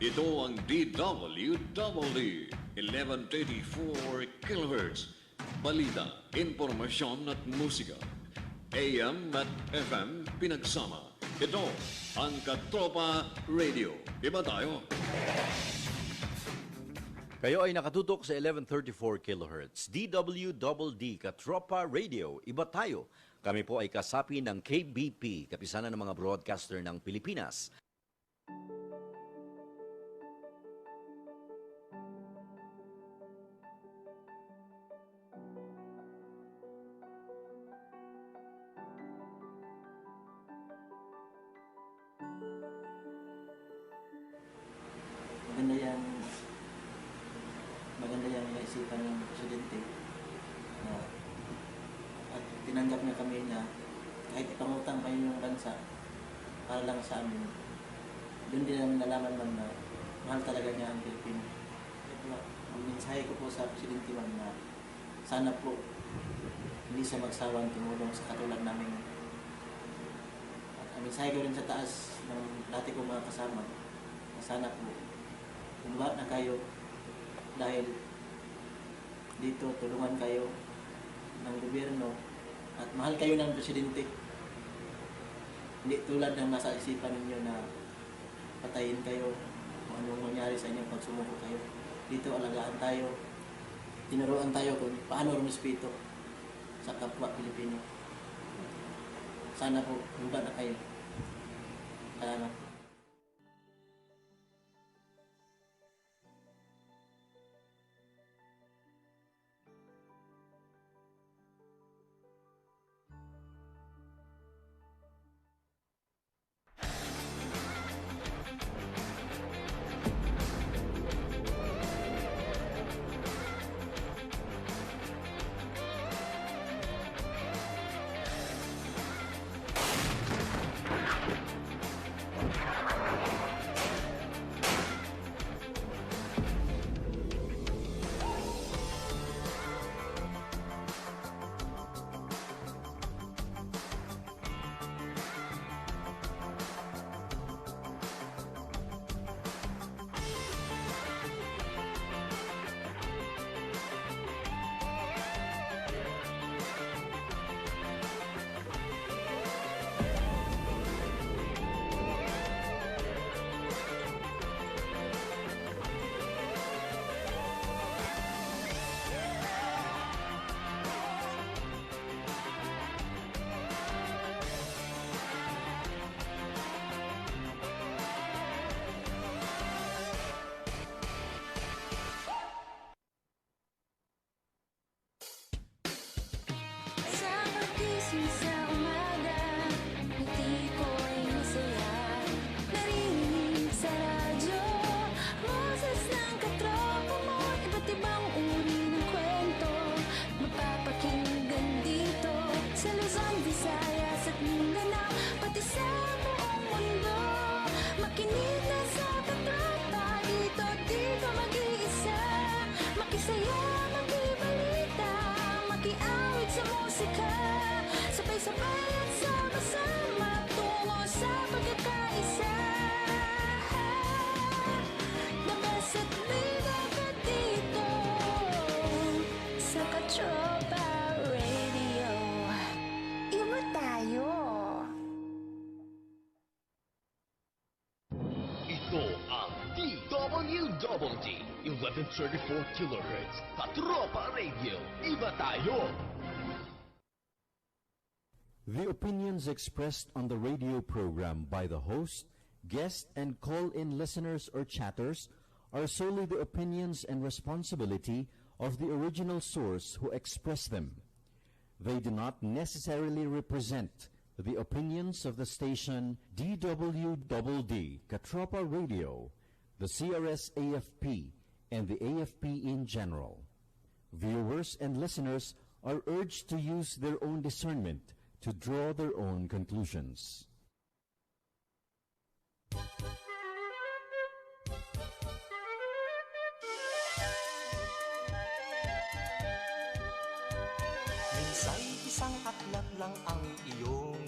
Ito ang DWWD 1134 kHz. Balita, impormasyon at musika. AM at FM pinagsama. Ito ang Katropa Radio. Iba tayo. Kayo ay nakatutok sa 1134 kHz. DWDD Katropa Radio. Iba tayo. Kami po ay kasapi ng KBP, kapisanan ng mga broadcaster ng Pilipinas. Maganda yung naisipan ng presidente na at tinanggap niya kami na kahit ipangutang pa yung bansa para lang sa amin. Doon din namin nalaman man na mahal talaga niya ang Pilipino. Ito, ang mensahe ko po sa presidente man na sana po hindi siya magsawang tumulong sa katulad namin. At ang mensahe ko rin sa taas ng dati kong mga kasama na sana po bumaba na kayo dahil dito tulungan kayo ng gobyerno at mahal kayo ng presidente. Hindi tulad ng nasa isipan ninyo na patayin kayo kung anong mangyari sa inyo pag sumuko kayo. Dito alagaan tayo, tinuruan tayo kung paano rumispeto sa kapwa Pilipino. Sana po bumaba na kayo. Salamat. DWD 1134 kHz Katropa Radio. Iba tayo! The opinions expressed on the radio program by the host, guest, and call-in listeners or chatters are solely the opinions and responsibility of the original source who expressed them. They do not necessarily represent the opinions of the station DWDD Katropa Radio, the CRS-AFP, and the AFP in general. Viewers and listeners are urged to use their own discernment to draw their own conclusions. Minsa'y isang aklat lang ang iyong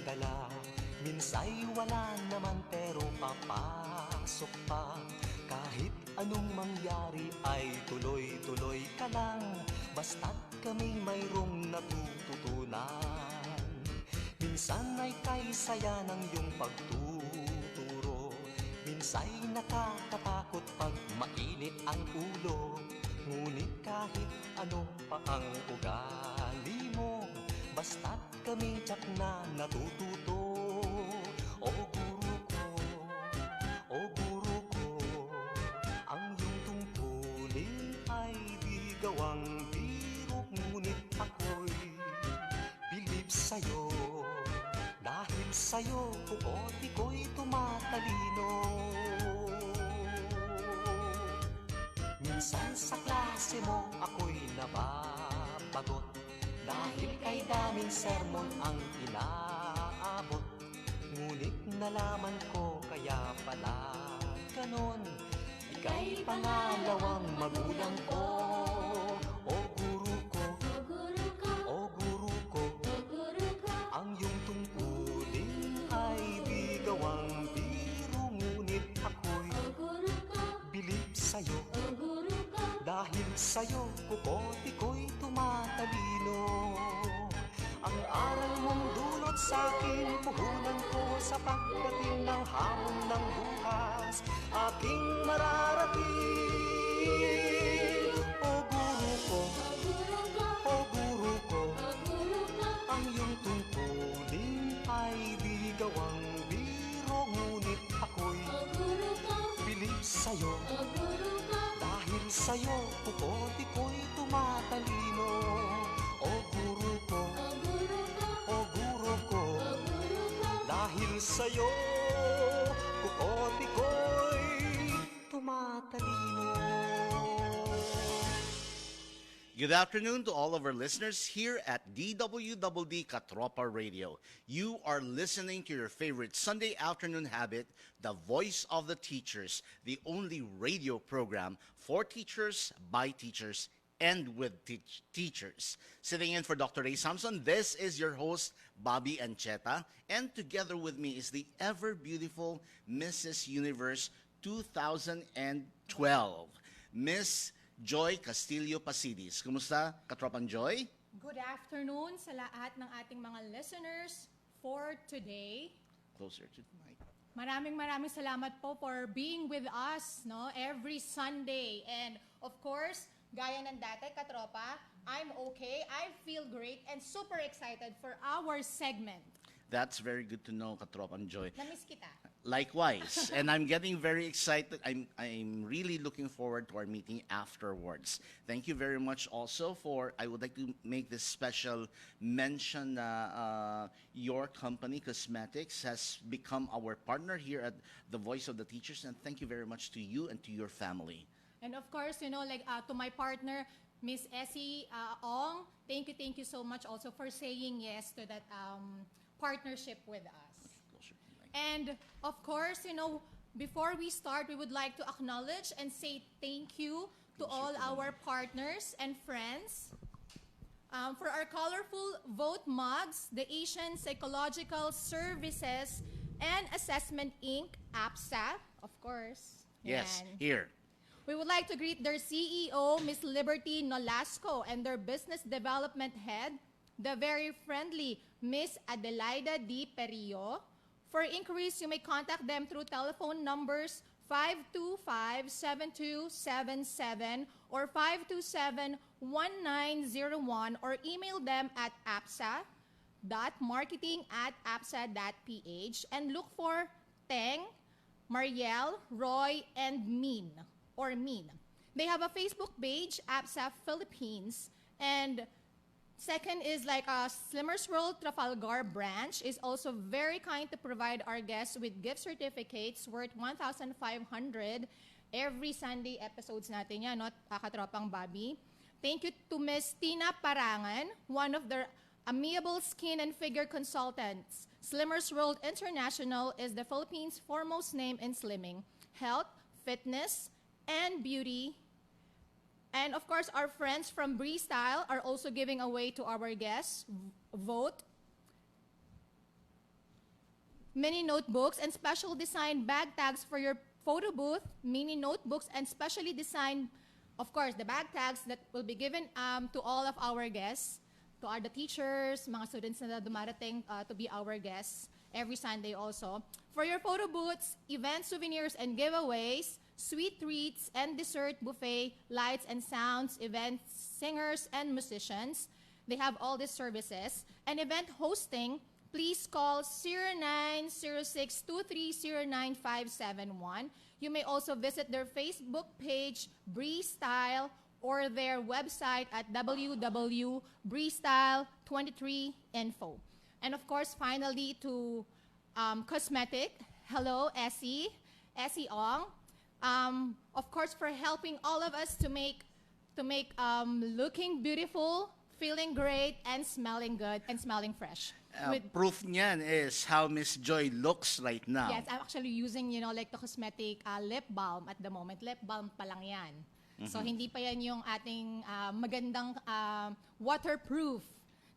dala, minsa'y wala naman pero papas papasok pa. Kahit anong mangyari ay tuloy-tuloy ka lang, basta't kami mayroong natututunan. Minsan ay kay saya ng iyong pagtuturo, minsa'y nakakatakot pag mainit ang ulo. Ngunit kahit ano pa ang ugali mo, basta't kami tiyak na natututo. O guro ko, o guro ko, ang iyong tungkulin ay di gawang biro. Ngunit ako'y bilib sa'yo, dahil sa'yo buot iko'y tumatalino. Minsan sa klase mo ako'y nababagot, dahil kay daming sermon ang inaabot. Ngunit nalaman ko kaya pala ganon, ika'y pangalawang magulang ko. O guro ko, o guro ko, ang iyong tungkulin ay di gawang biro. Ngunit ako'y bilib sa'yo, dahil sa'yo kuko't iko'y tumatalino. Ang aral mong dulot sa'kin, puhunan ko sa pagdating ng hamon ng bukas, aking mararating. O guro ko, o guro ko, ang iyong tungkulin ay di gawang biro. Ngunit ako'y bilib sa'yo, dahil sa'yo kuko't iko'y tumatalino. O guro ko, o guro ko, dahil sa'yo kuko't iko'y tumatalino. Good afternoon to all of our listeners here at DWDD Katropa Radio. You are listening to your favorite Sunday afternoon habit, The Voice of the Teachers, the only radio program for teachers, by teachers, and with teachers. Sitting in for Dr. Ray Samson, this is your host, Bobby Ancheta, and together with me is the ever-beautiful Mrs. Universe 2012, Miss Joy Castillo Pasidis. Kumusta, Katropang Joy? Good afternoon sa lahat ng ating mga listeners for today. Closer to the mic. Maraming salamat po for being with us, no, every Sunday. And of course, gaya ng dati, Katropa, I'm okay, I feel great, and super excited for our segment. That's very good to know, Katropang Joy. Namiss kita. Likewise, and I'm getting very excited. I'm really looking forward to our meeting afterwards. Thank you very much also for, I would like to make this special mention, your company, Cosmetics, has become our partner here at The Voice of the Teachers, and thank you very much to you and to your family. And of course, you know, like to my partner, Miss Essie Ong, thank you so much also for saying yes to that partnership with us. And of course, you know, before we start, we would like to acknowledge and say thank you to all our partners and friends for our colorful vote mugs, the Asian Psychological Services and Assessment Inc., APSA, of course. Yes, Yan. here. We would like to greet their CEO, Miss Liberty Nolasco, and their business development head, the very friendly Miss Adelaida D. Perillo. For inquiries, you may contact them through telephone numbers 525-7277 or 527-1901 or email them at apsa.marketing@apsa.ph and look for Teng, Mariel, Roy, and Min. They have a Facebook page, APSA Philippines, and second is like Slimmers World Trafalgar branch is also very kind to provide our guests with gift certificates worth 1,500 every Sunday episodes natin yan, not Katropang Bobby. Thank you to Miss Tina Parangan, one of their amiable skin and figure consultants. Slimmers World International is the Philippines' foremost name in slimming, health, fitness, and beauty. And of course, our friends from Bree Style are also giving away to our guests vote mini notebooks and special design bag tags for your photo booth, mini notebooks, and specially designed, of course, the bag tags that will be given to all of our guests, to all the teachers, mga students na dumarating to be our guests every Sunday also. For your photo booths, event souvenirs and giveaways, sweet treats and dessert buffet, lights and sounds, event singers and musicians. They have all these services. And event hosting, please call 0906-2309571. You may also visit their Facebook page, Bree Style, or their website at www.breestyle23info. And of course, finally, to cosmetic. Hello, Essie Ong. Of course, for helping all of us to make looking beautiful, feeling great, and smelling good, and smelling fresh. Proof niyan is how Miss Joy looks right now. Yes, I'm actually using, like the cosmetic lip balm at the moment. Lip balm pa lang yan. So, hindi pa yan yung ating magandang waterproof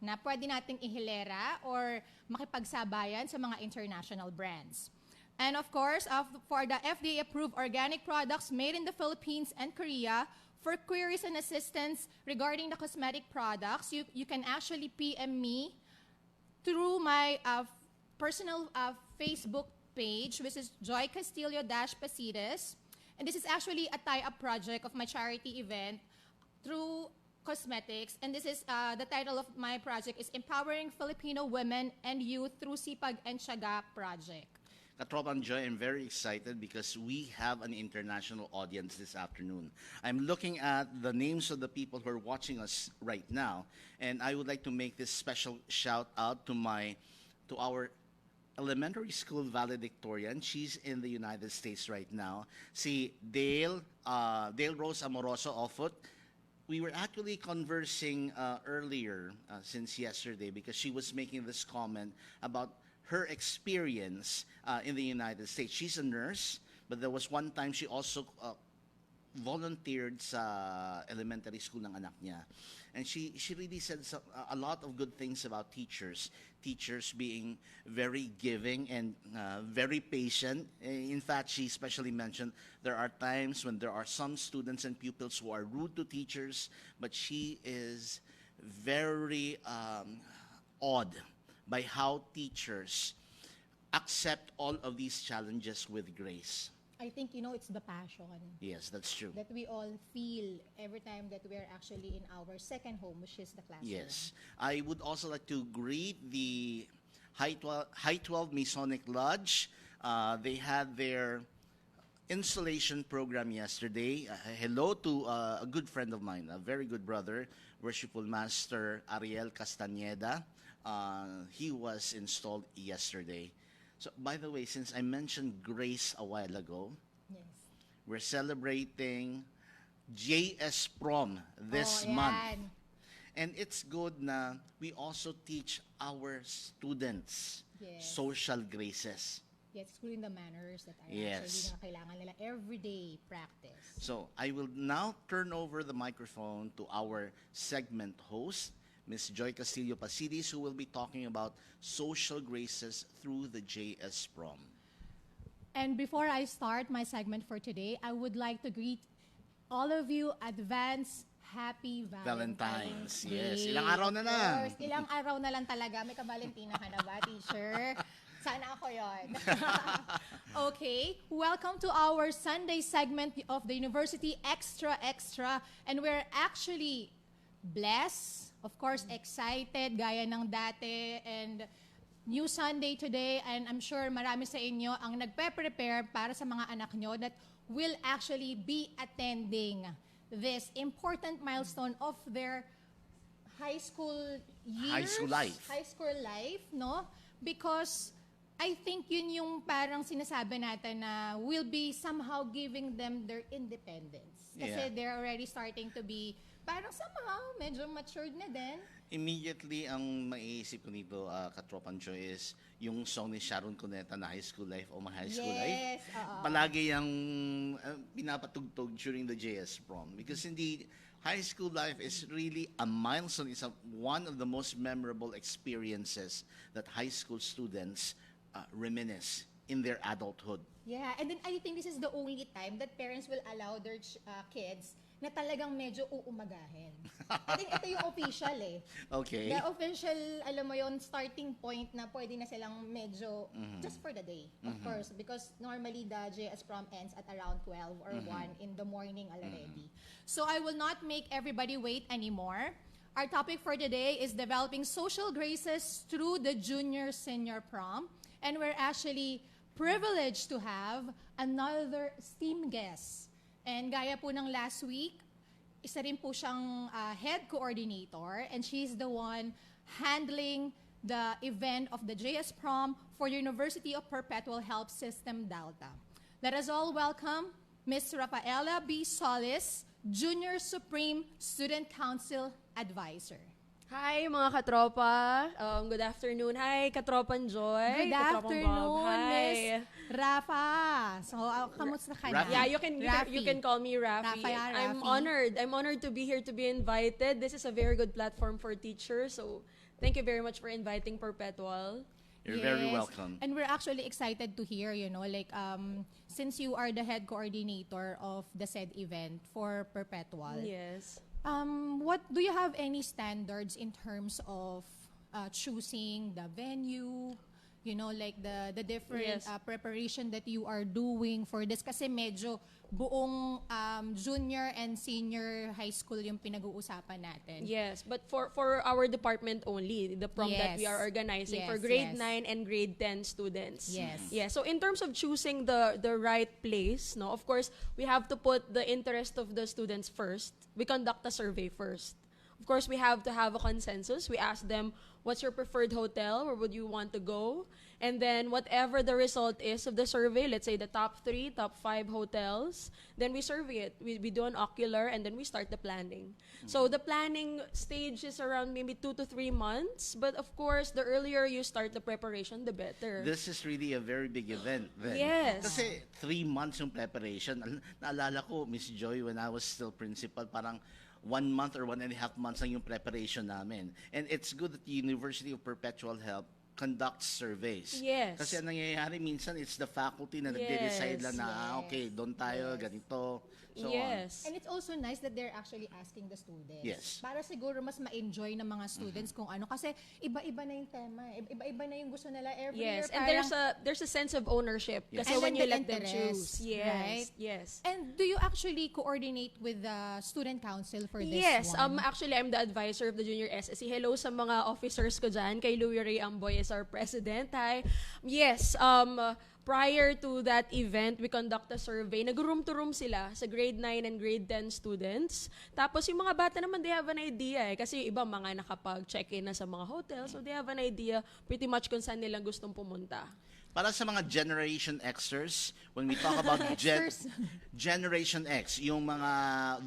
na pwede nating ihilera or makipagsabayan sa mga international brands. And of course, for the FDA-approved organic products made in the Philippines and Korea, for queries and assistance regarding the cosmetic products, you can actually PM me through my personal Facebook page, which is Joy Castillo-Pacides. And this is actually a tie-up project of my charity event through cosmetics. And this is the title of my project is Empowering Filipino Women and Youth Through Sipag and Tiyaga Project. Katropa and Joy, I'm very excited because we have an international audience this afternoon. I'm looking at the names of the people who are watching us right now, and I would like to make this special shout out to our elementary school valedictorian. She's in the United States right now. Si Dale Rose Amoroso Ofut. We were actually conversing earlier since yesterday because she was making this comment about her experience in the United States. She's a nurse, but there was one time she also volunteered sa elementary school ng anak niya. And she really said a lot of good things about teachers. Teachers being very giving and very patient. In fact, she especially mentioned there are times when there are some students and pupils who are rude to teachers, but she is very awed by how teachers accept all of these challenges with grace. I think, it's the passion Yes, that's true. that we all feel every time that we're actually in our second home, which is the classroom. Yes. I would also like to greet the High 12 Masonic Lodge. They had their installation program yesterday. Hello to a good friend of mine, a very good brother, Worshipful Master Ariel Castañeda. He was installed yesterday. So, by the way, since I mentioned grace a while ago, Yes. we're celebrating JS Prom this month. Yan. And it's good na we also teach our students Yes. social graces. Yes, including the manners that are Yes. actually na kailangan nila everyday practice. So I will now turn over the microphone to our segment host, Ms. Joy Castillo-Pacides, who will be talking about social graces through the JS Prom. And before I start my segment for today, I would like to greet all of you advance Happy Valentine's Day. Yes, ilang araw na Of na. course, ilang araw na lang talaga. May ka-Valentina ka na ba, teacher? Sana ako yon. Okay, welcome to our Sunday segment of the University Extra Extra. And we're actually blessed, of course, excited, gaya ng dati, and new Sunday today, and I'm sure marami sa inyo ang nagpe-prepare para sa mga anak nyo that will actually be attending this important milestone of their high school years. High school life. No? Because I think yun yung parang sinasabi natin na will be somehow giving them their independence. Kasi Yeah. they're already starting to be parang somehow medyo matured na din. Immediately, ang maiisip ko nito, Katropan Joy, is yung song ni Sharon Cuneta na High School Life o My High School Life. Yes, oo. Palagi yung pinapatugtog during the JS Prom. Because indeed, high school life is really a milestone. It's one of the most memorable experiences that high school students reminisce in their adulthood. Yeah, and then I think this is the only time that parents will allow their kids na talagang medyo uumagahin. I think ito yung official eh. Okay. The official, alam mo yon, starting point na pwede na silang medyo just for the day, of course, because normally the JS prom ends at around 12 or 1 in the morning already. So I will not make everybody wait anymore. Our topic for today is developing social graces through the junior-senior prom, and we're actually privileged to have another esteemed guest. And gaya po ng last week, isa rin po siyang head coordinator, and she's the one handling the event of the JS Prom for University of Perpetual Help System Delta. Let us all welcome Ms. Rafaela B. Solis, Junior Supreme Student Council Advisor. Hi mga katropa. Good afternoon. Hi, Katropan Joy. Good Katropang Bob. afternoon, Hi. Miss Rafa. So, kamusta ka na? Rafi. Yeah, you can call me Rafi. Rafa, I'm Rafi. honored to be here, to be invited. This is a very good platform for teachers. So, thank you very much for inviting Perpetual. You're very welcome. And we're actually excited to hear, since you are the head coordinator of the said event for Perpetual. Yes. What do you have any standards in terms of choosing the venue, the different Yes. preparation that you are doing for this? Kasi medyo buong junior and senior high school yung pinag-uusapan natin. Yes, but for our department only, the prom that we Yes. are organizing for Yes, grade yes. 9 and grade 10 students. Yes. Yeah, so in terms of choosing the right place, no, of course, we have to put the interest of the students first. We conduct a survey first. Of course, we have to have a consensus. We ask them, what's your preferred hotel? Where would you want to go? And then whatever the result is of the survey, let's say the top 3, top 5 hotels, then we survey it. We do an ocular, and then we start the planning. So the planning stage is around maybe 2 to 3 months. But of course, the earlier you start the preparation, the better. This is really a very big event then. Yes. Kasi 3 months yung preparation. Naalala ko, Miss Joy, when I was still principal, parang 1 month or 1.5 months lang yung preparation namin. And it's good that the University of Perpetual Help conducts surveys. Yes. Kasi ang nangyayari minsan, it's the faculty na Yes. nagde-decide lang na, Yes. okay, doon tayo, ganito, so on. Yes. And it's also nice that they're actually asking the students. Yes. Para siguro mas ma-enjoy ng mga students kung ano. Kasi iba-iba na yung tema. Iba-iba na yung gusto nila every year. Yes, and parang- there's a sense of ownership. Yes. Kasi And when then you the let them interest, choose. Yes. right? Yes. And do you actually coordinate with the student council for this Yes, one? actually I'm the advisor of the Junior SSC. Hello sa mga officers ko dyan. Kay Louie Ray Amboy is our president. Hi. Yes, prior to that event, we conduct a survey. Nag-room to room sila sa grade 9 and grade 10 students. Tapos yung mga bata naman, they have an idea eh. Kasi yung iba mga nakapag-check-in na sa mga hotel. So they have an idea pretty much kung saan nilang gustong pumunta. Para sa mga Generation Xers, when we talk about Xers. Generation X, yung mga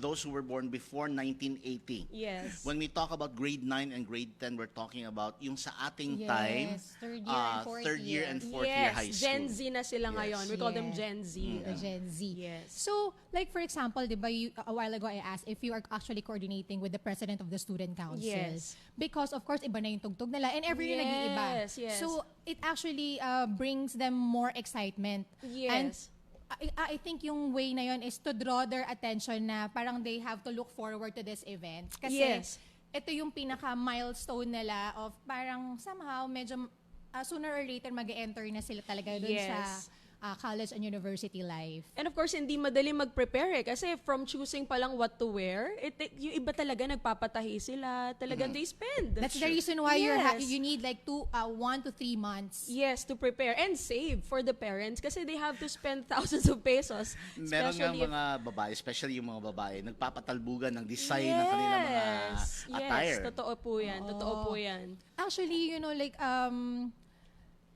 those who were born before 1980. Yes. When we talk about grade 9 and grade 10, we're talking about yung sa ating Yes, time, third year and fourth third year year. and fourth year high Yes, school. Gen Z na sila Yes. ngayon. We call them Yeah. Gen Z. The Gen Z. Yes. So, like for example, di ba, a while ago I asked if you are actually coordinating with the president of the student council. Yes. Because of course, iba na yung tugtog nila and every year nag-iiba. Yes, yes. So, it actually brings them more excitement. And Yes. I think yung way na yun is to draw their attention na parang they have to look forward to this event. Kasi Yes. ito yung pinaka-milestone nila of parang somehow medyo sooner or later mag-enter na sila talaga dun Yes. sa college and university life. And of course, hindi madali mag-prepare eh. Kasi from choosing pa lang what to wear, yung iba talaga nagpapatahi sila. Talagang they spend. That's the reason why Yes. you need like 1 to 3 months. Yes, to prepare and save for the parents kasi they have to spend thousands of pesos. Meron nga Especially if- mga babae, especially yung mga babae, nagpapatalbugan ng design ng kanilang mga attire. Yes, totoo po yan. Totoo po yan. Actually,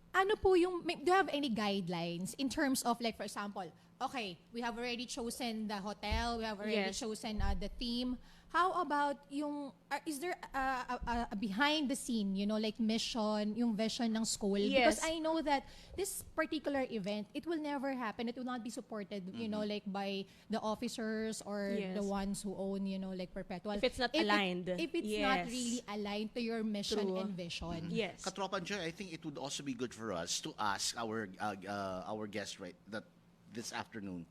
ano po yung, do you have any guidelines in terms of like, for example, okay, we have already chosen the hotel, we have already Yes. chosen the theme. How about yung, is there a behind the scene, like mission, yung vision ng school? Yes. Because I know that this particular event, it will never happen. It will not be supported, like by the officers or Yes. the ones who own, like Perpetual. If it's not aligned. If it's not Yes. really aligned to your mission True. and vision. Yes. Katropa Joy, I think it would also be good for us to ask our guest this afternoon,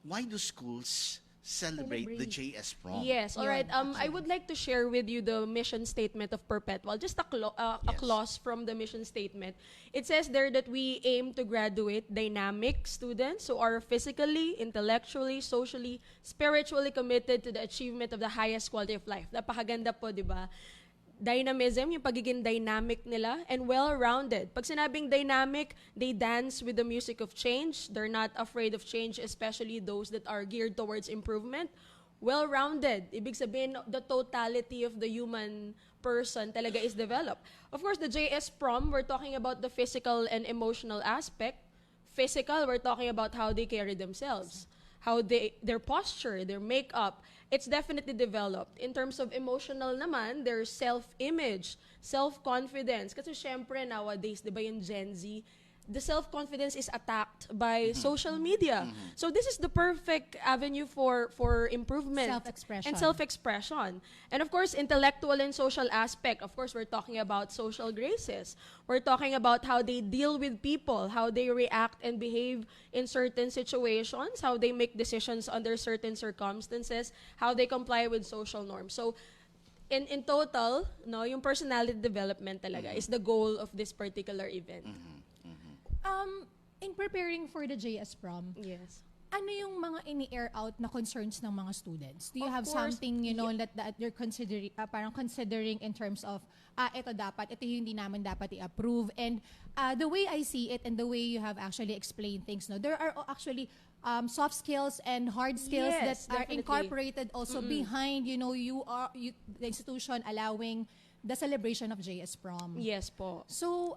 why do schools celebrate the JS Prom? Yes, all Yun, right. I would like to share with you the mission statement of Perpetual. Just a Yes. clause from the mission statement. It says there that we aim to graduate dynamic students who are physically, intellectually, socially, spiritually committed to the achievement of the highest quality of life. Napakaganda po, di ba? Dynamism, yung pagiging dynamic nila, and well-rounded. Pag sinabing dynamic, they dance with the music of change. They're not afraid of change, especially those that are geared towards improvement. Well-rounded, ibig sabihin, the totality of the human person talaga is developed. Of course, the JS Prom, we're talking about the physical and emotional aspect. Physical, we're talking about how they carry themselves, how their posture, their makeup. It's definitely developed. In terms of emotional naman, there's self-image, self-confidence. Kasi syempre nowadays, di ba yung Gen Z, the self-confidence is attacked by social media. So this is the perfect avenue for improvement. Self-expression. And self-expression. And of course, intellectual and social aspect. Of course, we're talking about social graces. We're talking about how they deal with people, how they react and behave in certain situations, how they make decisions under certain circumstances, how they comply with social norms. So, in total, no, yung personality development talaga is the goal of this particular event. In preparing for the JS Prom, Yes. ano yung mga ini-air out na concerns ng mga students? Do you Of have course, something, that you're considering, parang considering in terms of, ito yung hindi namin dapat i-approve. And the way I see it and the way you have actually explained things, no, there are actually soft skills and hard skills Yes, that are definitely. incorporated also behind, the institution allowing the celebration of JS Prom. Yes po. So,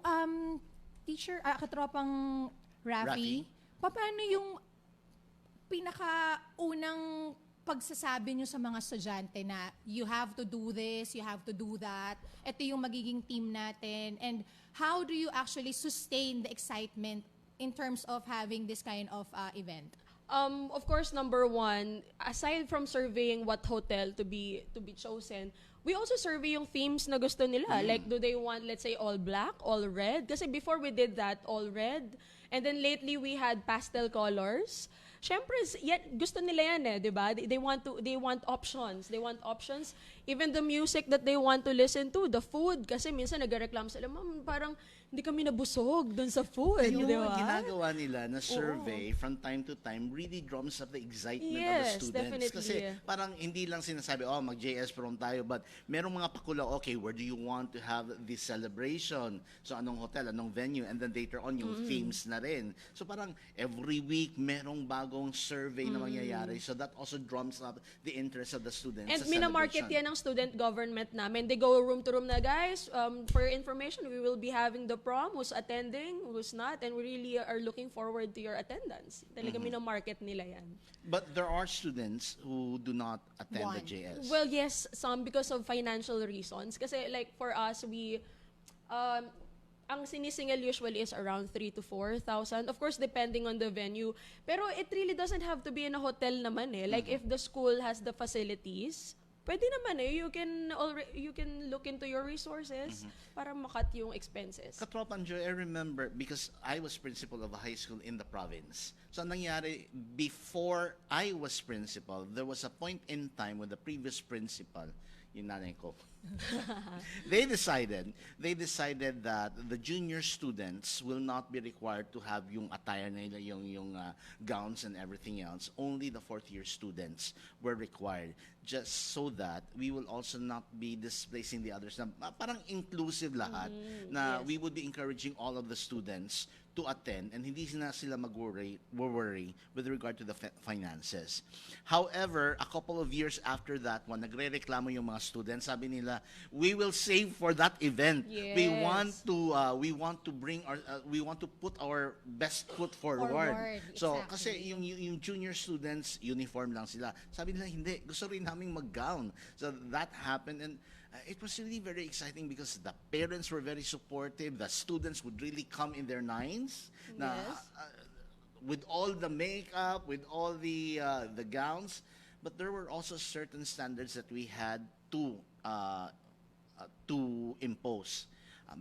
teacher, katropang Rafi, paano yung pinakaunang pagsasabi nyo sa mga estudyante na you have to do this, you have to do that, ito yung magiging team natin, and how do you actually sustain the excitement in terms of having this kind of event? Of course, number one, aside from surveying what hotel to be chosen, we also survey yung themes na gusto nila. Like, do they want, let's say, all black, all red? Kasi before we did that, all red. And then lately, we had pastel colors. Siyempre, gusto nila yan di ba? They want options. They want options. Even the music that they want to listen to, the food. Kasi minsan nag-reklamo sila, ma'am, parang hindi kami nabusog dun sa food, Yung di ba? ginagawa nila na survey from time to time really drums up the excitement of the Yes, students. definitely. Kasi parang hindi lang sinasabi, mag-JS Prom tayo, but merong mga pakula, okay, where do you want to have this celebration? So anong hotel, anong venue, and then later on yung themes na rin. So parang every week merong bagong survey na mangyayari. So that also drums up the interest of the students And sa minamarket celebration. yan ng student government namin. They go room to room na, guys, for your information, we will be having the prom, who's attending, who's not, and we really are looking forward to your attendance. Talaga minamarket nila yan. But there are students who do not attend the JS. Well, yes, some because of financial reasons. Kasi like for us, we, ang sinisingil usually is around 3,000 to 4,000. Of course, depending on the venue. Pero it really doesn't have to be in a hotel naman eh. Like if the school has the facilities, pwede naman eh. You can look into your resources para makat yung expenses. Katropan Joy, I remember because I was principal of a high school in the province. So ang nangyari, before I was principal, there was a point in time when the previous principal, yung nanay ko, they decided that the junior students will not be required to have yung attire nila, yung gowns and everything else. Only the fourth year students were required, just so that we will also not be displacing the others. Na parang inclusive lahat, na yes. we would be encouraging all of the students to attend and hindi na sila worry with regard to the finances. However, a couple of years after that one, nagrereklamo yung mga students. Sabi nila, we will save for that event. Yes. We want to bring we want to put our best foot forward. So, kasi exactly. yung junior students, uniform lang sila. Sabi nila, hindi. Gusto rin naming mag-gown. So, that happened. And it was really very exciting because the parents were very supportive. The students would really come in their nines. Na, Yes. with all the makeup, with all the gowns. But there were also certain standards that we had to impose.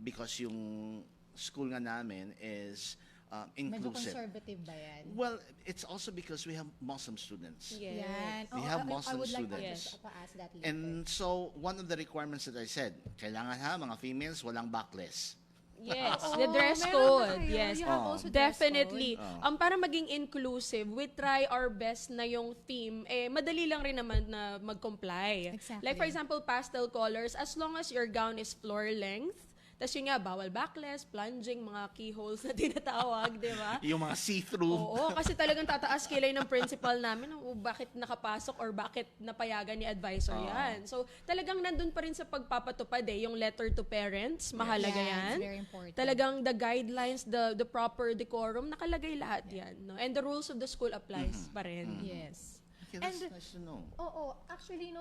Because yung school nga namin is Medyo inclusive. conservative ba yan? Well, it's also because we have Muslim students. Yes. Yan. We have I Muslim would like students. to ask that later. And so, one of the requirements that I said, kailangan mga females, walang backless. Yes, Oh, the dress meron ba code. kayo? Yes. You have also dress Definitely. code? Para maging inclusive, we try our best na yung theme, madali lang rin naman na mag-comply. Exactly. Like for example, pastel colors, as long as your gown is floor length, tas yun nga, bawal backless, plunging, mga keyholes na tinatawag, di ba? Yung mga see-through. Oo, kasi talagang tataas kilay ng principal namin bakit nakapasok or bakit napayagan ni advisor yan. So, talagang nandun pa rin sa pagpapatupad yung letter to parents, mahalaga Yeah, yan. it's very important. Talagang the guidelines, the proper decorum, nakalagay lahat yan. No? And the rules of the school applies pa rin. Yes. Okay, that's And- nice to know. Oo, actually,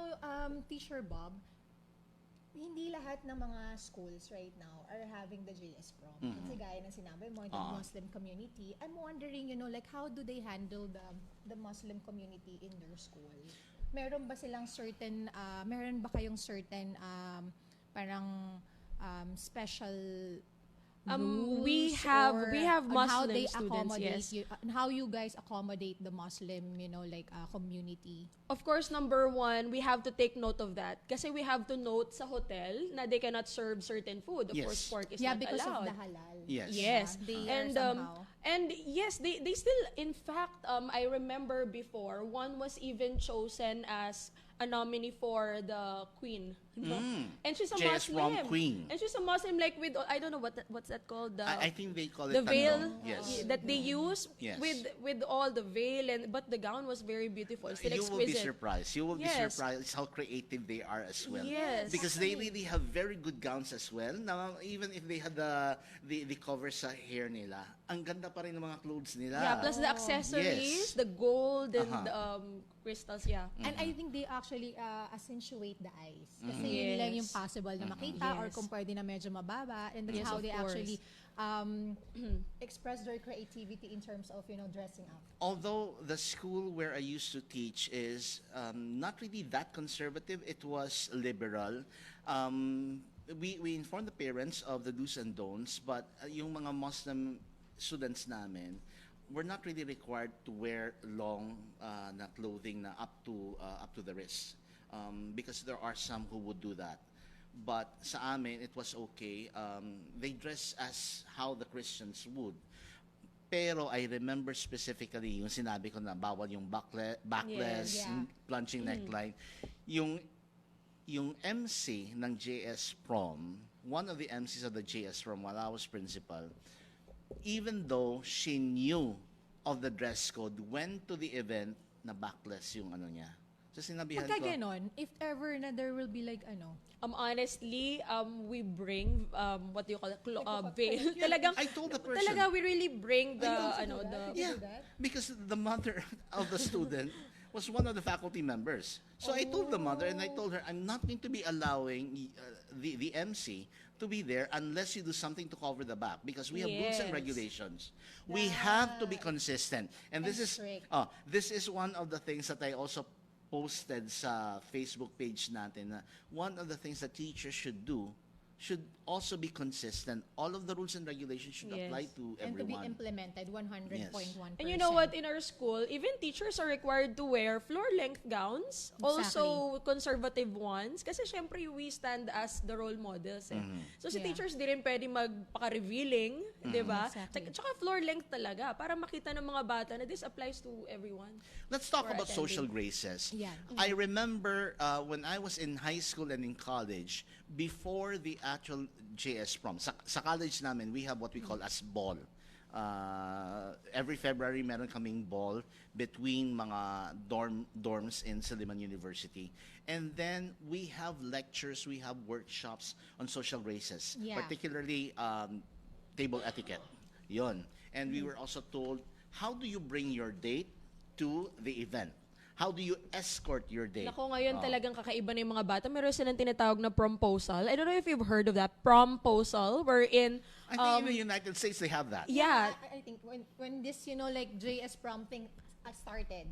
Teacher Bob, hindi lahat ng mga schools right now are having the JS Prom. Kasi gaya ng sinabi mo, the Muslim community, I'm wondering, like how do they handle the Muslim community in their school? Meron ba silang certain, meron ba kayong certain parang special rules we have or on how Muslim they students, accommodate yes. on how you guys accommodate the Muslim, community? Of course, number one, we have to take note of that. Kasi we have to note sa hotel na they cannot serve certain food. Of Yes. course, pork is Yeah, not because allowed. of the halal. Yes. Yes. They and are somehow. and yes, they still, in fact, I remember before, one was even chosen as a nominee for the queen. No? And she's a JS Prom Muslim. queen. And she's a Muslim, like with, I don't know what's that called? I think they call the it veil tanong. Yes. that they use Yes. with all the veil, but the gown was very beautiful, still You will be exquisite. surprised. You will be Yes. surprised how creative they are as well. Yes. Because they really have very good gowns as well. Now, even if they had the cover sa hair nila, ang ganda pa rin ng mga clothes nila. Yeah, plus the accessories, Yes. the gold and crystals, yeah. And I think they actually accentuate the eyes. Kasi Yes. yun lang yung possible na makita or Yes. kung pwede na medyo mababa. And that's Yes, how of they course. actually express their creativity in terms of, dressing up. Although the school where I used to teach is not really that conservative, it was liberal. We informed the parents of the do's and don'ts, but yung mga Muslim students namin were not really required to wear long na clothing na up to the wrist, because there are some who would do that. But sa amin, it was okay. They dress as how the Christians would. Pero I remember specifically yung sinabi ko na bawal yung backless, Yes. Yeah. plunging neckline. Yung MC ng JS Prom, one of the MCs of the JS Prom while I was principal, even though she knew of the dress code, went to the event na backless yung ano niya. So sinabihan Pagka ko, ganon, if ever na there will be like Honestly, we bring what do you call it, veil. Talagang I told the person. talaga we really bring the yeah, because the mother of the student was one of the faculty members. So I told the mother and I told her, I'm not going to be allowing the MC to be there unless you do something to cover the back, because we have rules and Yes. regulations. We have to be consistent. And this is strict. this is one of the things that I also posted sa Facebook page natin na one of the things that teachers should do should also be consistent. All of the rules and regulations should Yes. apply to and to be everyone. implemented 100.1%. And you know what, in our school, even teachers are required to wear floor-length gowns, also conservative ones, kasi syempre we stand as the role models. So si Yeah. teachers di rin pwede magpaka-revealing, di ba? Exactly. Tsaka floor-length talaga, para makita ng mga bata na this applies to everyone. Let's talk for about attending. social graces. Yeah. I remember when I was in high school and in college, before the actual JS Prom, sa college namin, we have what we call as ball. every February meron kaming ball between mga dorms in Silliman University. And then we have lectures, we have workshops on social graces, Yeah. particularly table etiquette. Yon. And we were also told, how do you bring your date to the event? How do you escort your date? Nako, ngayon talagang kakaiba na yung mga bata. Meron silang tinatawag na promposal. I don't know if you've heard of that. Promposal, wherein... I think in the United States they have that. Yeah. I think when this, like JS prompting started,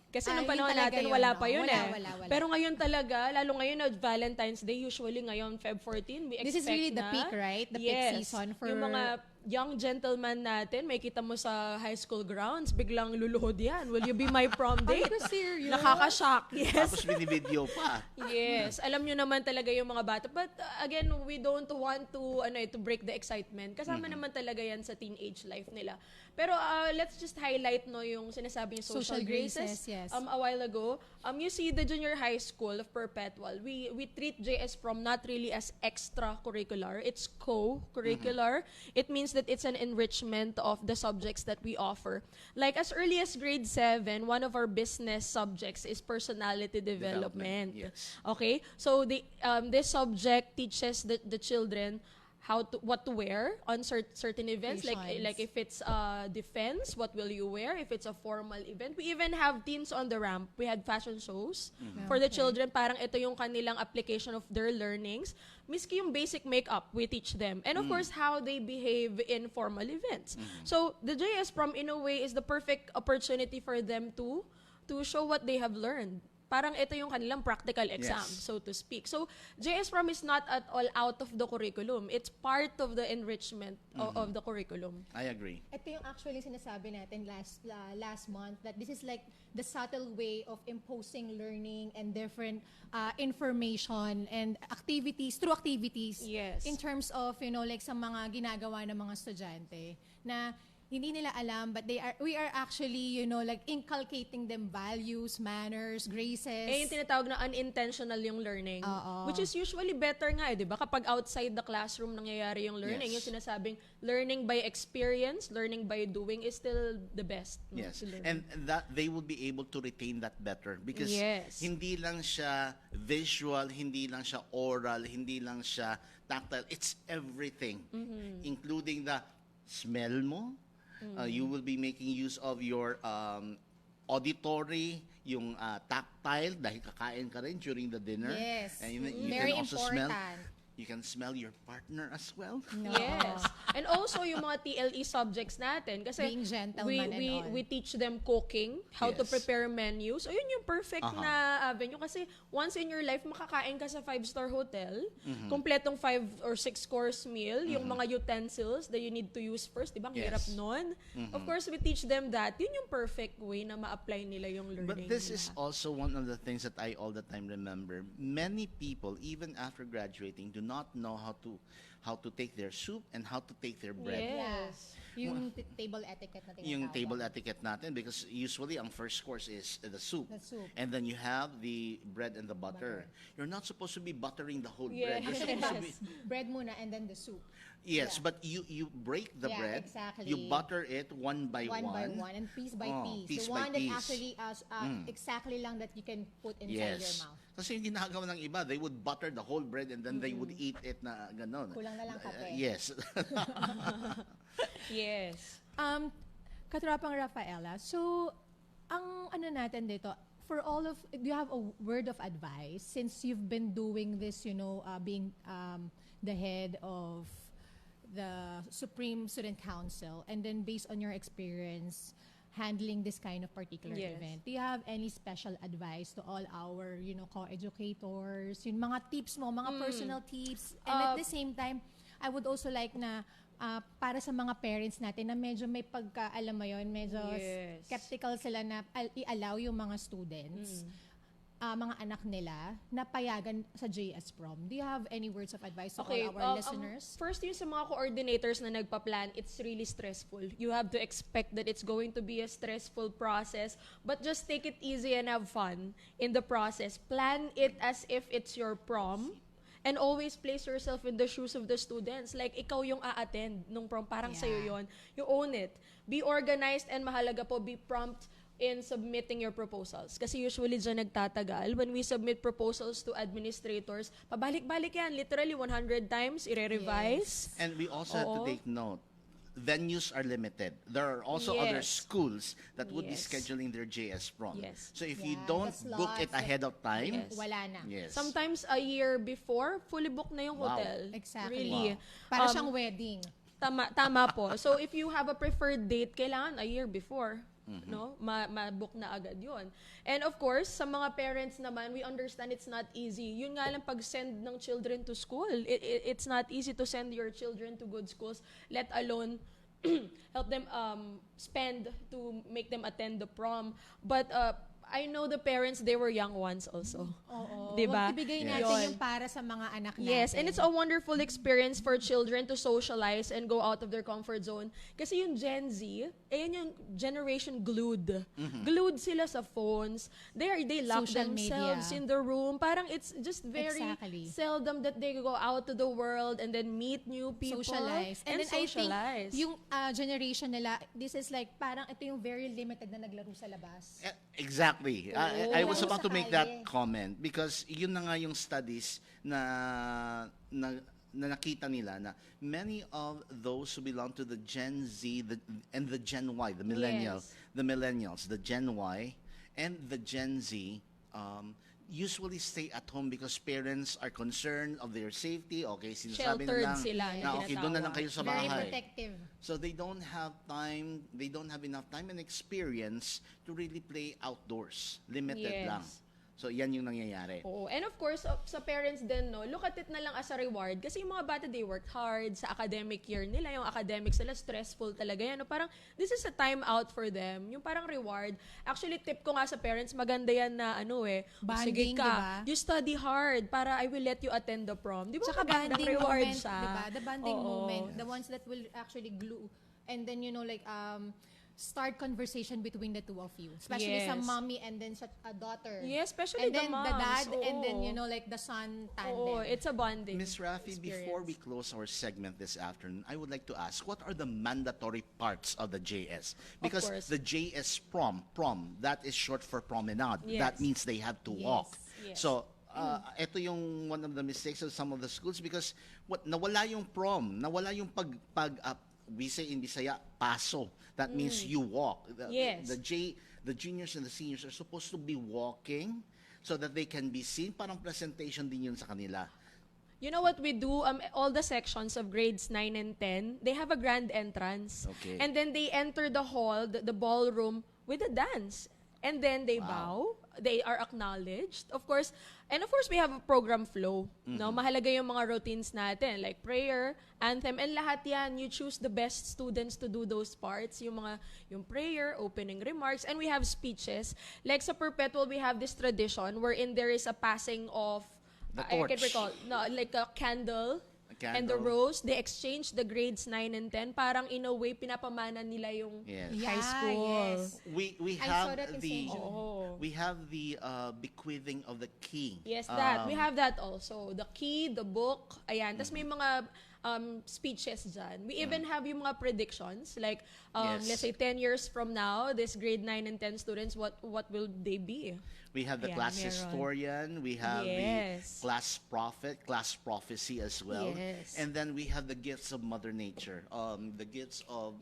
Kasi Ah, nung yun panahon talaga natin, yun, wala no? pa yun Wala. Pero ngayon talaga, lalo ngayon na Valentine's Day, usually ngayon, Feb 14, we expect this is really the na, peak, right? The yes, peak season for... yung mga young gentleman natin, may kita mo sa high school grounds, biglang luluhod yan. Will you be my prom date? Are you serious? Nakaka-shock, yes. Tapos binibideo pa. Yes, alam nyo naman talaga yung mga bata. But again, we don't want to break the excitement. Kasama naman talaga yan sa teenage life nila. Pero let's just highlight yung sinasabi yung social graces. Yes. A while ago, you see the junior high school of Perpetual. We treat JS Prom not really as extracurricular. It's co-curricular. It means that it's an enrichment of the subjects that we offer. Like as early as grade 7, one of our business subjects is personality development. Yes. Okay? So this subject teaches the children what to wear on certain events, Occasions. like if it's defense, what will you wear? If it's a formal event, we even have teens on the ramp. We had fashion shows for the children. Parang ito yung kanilang application of their learnings. Miski yung basic makeup, we teach them, and of course how they behave in formal events. So the JS Prom, in a way, is the perfect opportunity for them to show what they have learned. Parang ito yung kanilang practical exam, so to speak. So, JS Prom is not at all out of the curriculum. It's part of the enrichment of the curriculum. I agree. Ito yung actually sinasabi natin last month, that this is like the subtle way of imposing learning and different information and activities, through activities. Yes. In terms of, like sa mga ginagawa ng mga estudyante na hindi nila alam, but we are actually, like inculcating them values, manners, graces. Yung tinatawag na unintentional yung learning. Oo. Which is usually better nga, di ba? Kapag outside the classroom nangyayari yung learning, Yes. yung sinasabing learning by experience, learning by doing is still the best. Yes. To learn. And that they will be able to retain that better because Yes. hindi lang siya visual, hindi lang siya oral, hindi lang siya tactile. It's everything, including the smell mo. You will be making use of your auditory, yung tactile dahil kakain ka rin during the dinner. Yes. And you Very can also smell. important. You can smell your partner as well. Yes. And also yung mga TLE subjects natin kasi Being gentleman and all. we teach them cooking, how to Yes. prepare menus. O yun yung perfect na avenue kasi once in your life makakain ka sa 5-star hotel, kompletong 5 or 6 course meal, yung mga utensils that you need to use first, di ba? Ang Yes. hirap nun. Of course, we teach them that. Yun yung perfect way na ma-apply nila yung learning But this nila. is also one of the things that I all the time remember. Many people, even after graduating, do not know how to take their soup and how to take their bread. Yes. Yung table etiquette na tinatawag. Yung table etiquette natin, because usually ang first course is the soup. The soup. And then you have the bread and the butter. You're not supposed to be buttering the whole Yes. bread. You're Actually, supposed to be, bread muna and then the soup. yes, Yeah. but you break the Yeah, bread, exactly. you butter it one by One by one and piece by piece. piece The by one that piece. actually exactly lang that you can put inside your Yes. mouth. Kasi yung ginagawa ng iba, they would butter the whole bread and then they would eat it na ganon. Kulang na lang kape. Yes. Yes. Katropang Rafaela, so ang ano natin dito, for all of, do you have a word of advice since you've been doing this, being the head of the Supreme Student Council, and then based on your experience handling this kind of particular Yes. event, do you have any special advice to all our, co-educators, yung mga tips mo, mga personal tips, and at the same time, I would also like na para sa mga parents natin na medyo may alam mo yun, medyo Yes. skeptical sila na i-allow yung mga students, mga anak nila, na payagan sa JS Prom. Do you have any words of advice to all our listeners? First, yung sa mga coordinators na nagpa-plan, it's really stressful. You have to expect that it's going to be a stressful process, but just take it easy and have fun in the process. Plan it as if it's your prom. and always place yourself in the shoes of the students. Like, ikaw yung a-attend nung prom, parang sa'yo yon. You own it. Be organized, and mahalaga po, be prompt in submitting your proposals. Kasi usually dyan nagtatagal. When we submit proposals to administrators, pabalik-balik yan. Literally 100 times, ire-revise. And we also have to Oo. take note, venues are limited. There are also other Yes. schools that would be Yes. scheduling their JS prom. Yes. So if you Yeah, don't the book it slots. ahead of time, Yes. Wala na. yes. Sometimes a year before, fully booked na yung Wow. hotel. Exactly. Really. Para siyang wedding. Tama po. So if you have a preferred date, kailangan a year before. No? Ma-book na agad yun. And of course, sa mga parents naman, we understand it's not easy. Yun nga lang pag-send ng children to school. It's not easy to send your children to good schools, let alone help them spend to make them attend the prom. But I know the parents, they were young ones also. Oo. Diba? Huwag ibigay Yes. natin Yun. yung para sa mga anak natin. Yes, and it's a wonderful experience for children to socialize and go out of their comfort zone. Kasi yung Gen Z, ayan yung generation glued. Glued sila sa phones. They lock Social themselves media. in the room. Parang it's just very Exactly. seldom that they go out to the world and then meet new people. Socialize. And then socialize. I think yung generation nila, this is like, parang ito yung very limited na naglaro sa labas. Exactly. I was Lalo about to sa make kalye. that comment because yun na nga yung studies na nakita nila na many of those who belong to the Gen Z and the Gen Y, the millennials, the Gen Y and the Gen Z usually stay at home because parents are concerned of their safety. Okay, sinasabi na Sheltered lang sila, na yung okay, doon na lang tinatawag. kayo sa Very bahay. protective. So they don't have enough time and experience to really play outdoors. Limited Yes. lang. So yan yung nangyayari. Oo. And of course, sa parents din, no, look at it na lang as a reward. Kasi yung mga bata, they worked hard sa academic year nila. Yung academics nila, stressful talaga yan. No? Parang, this is a time out for them. Yung parang reward. Actually, tip ko nga sa parents, maganda yan na, sige Bonding, ka, diba? you study hard para I will let you attend the prom. Di ba Tsaka magandang bonding reward moment, siya? diba? The bonding Oo. moment, the ones that will actually glue. And then, start conversation between the two of you. Especially sa Yes. mommy and then sa a daughter. Yes, especially and then the the dad, moms. and then, Oo. the son tandem. Oo, it's a bonding Miss Rafi, before we close our segment this afternoon, I would like to ask, what are the mandatory parts of the JS? Because course. the JS prom, that is short for promenade. Yes. That means they have to walk. Yes. So, ito yung one of the mistakes of some of the schools because nawala yung prom, nawala yung we say in Bisaya, paso. That means you walk. Yes. The juniors and the seniors are supposed to be walking so that they can be seen. Parang presentation din yun sa kanila. You know what we do? All the sections of grades 9 and 10, they have a grand entrance. Okay. And then they enter the hall, the ballroom, with a dance. And then they bow. They are acknowledged. Of course, we have a program flow. No? Mahalaga yung mga routines natin, like prayer, anthem, and lahat yan. You choose the best students to do those parts. Yung prayer, opening remarks, and we have speeches. Like sa Perpetual, we have this tradition wherein there is a passing of The I can torch. recall, like a candle, and the candle. rose. They exchange the grades 9 and 10. Parang in a way, pinapamana nila yung Yes. high school. Yes. We I saw have that in the St. Jude. we have the bequeathing of the key. Yes, that. We have that also. The key, the book, ayan. Tapos may mga speeches dyan. We even have yung mga predictions. Like, Yes. let's say 10 years from now, this grade 9 and 10 students, what will they be? We have the Yeah, class meron. historian. We have Yes. the class prophet, class prophecy as well. Yes. And then we have the gifts of Mother Nature. The gifts of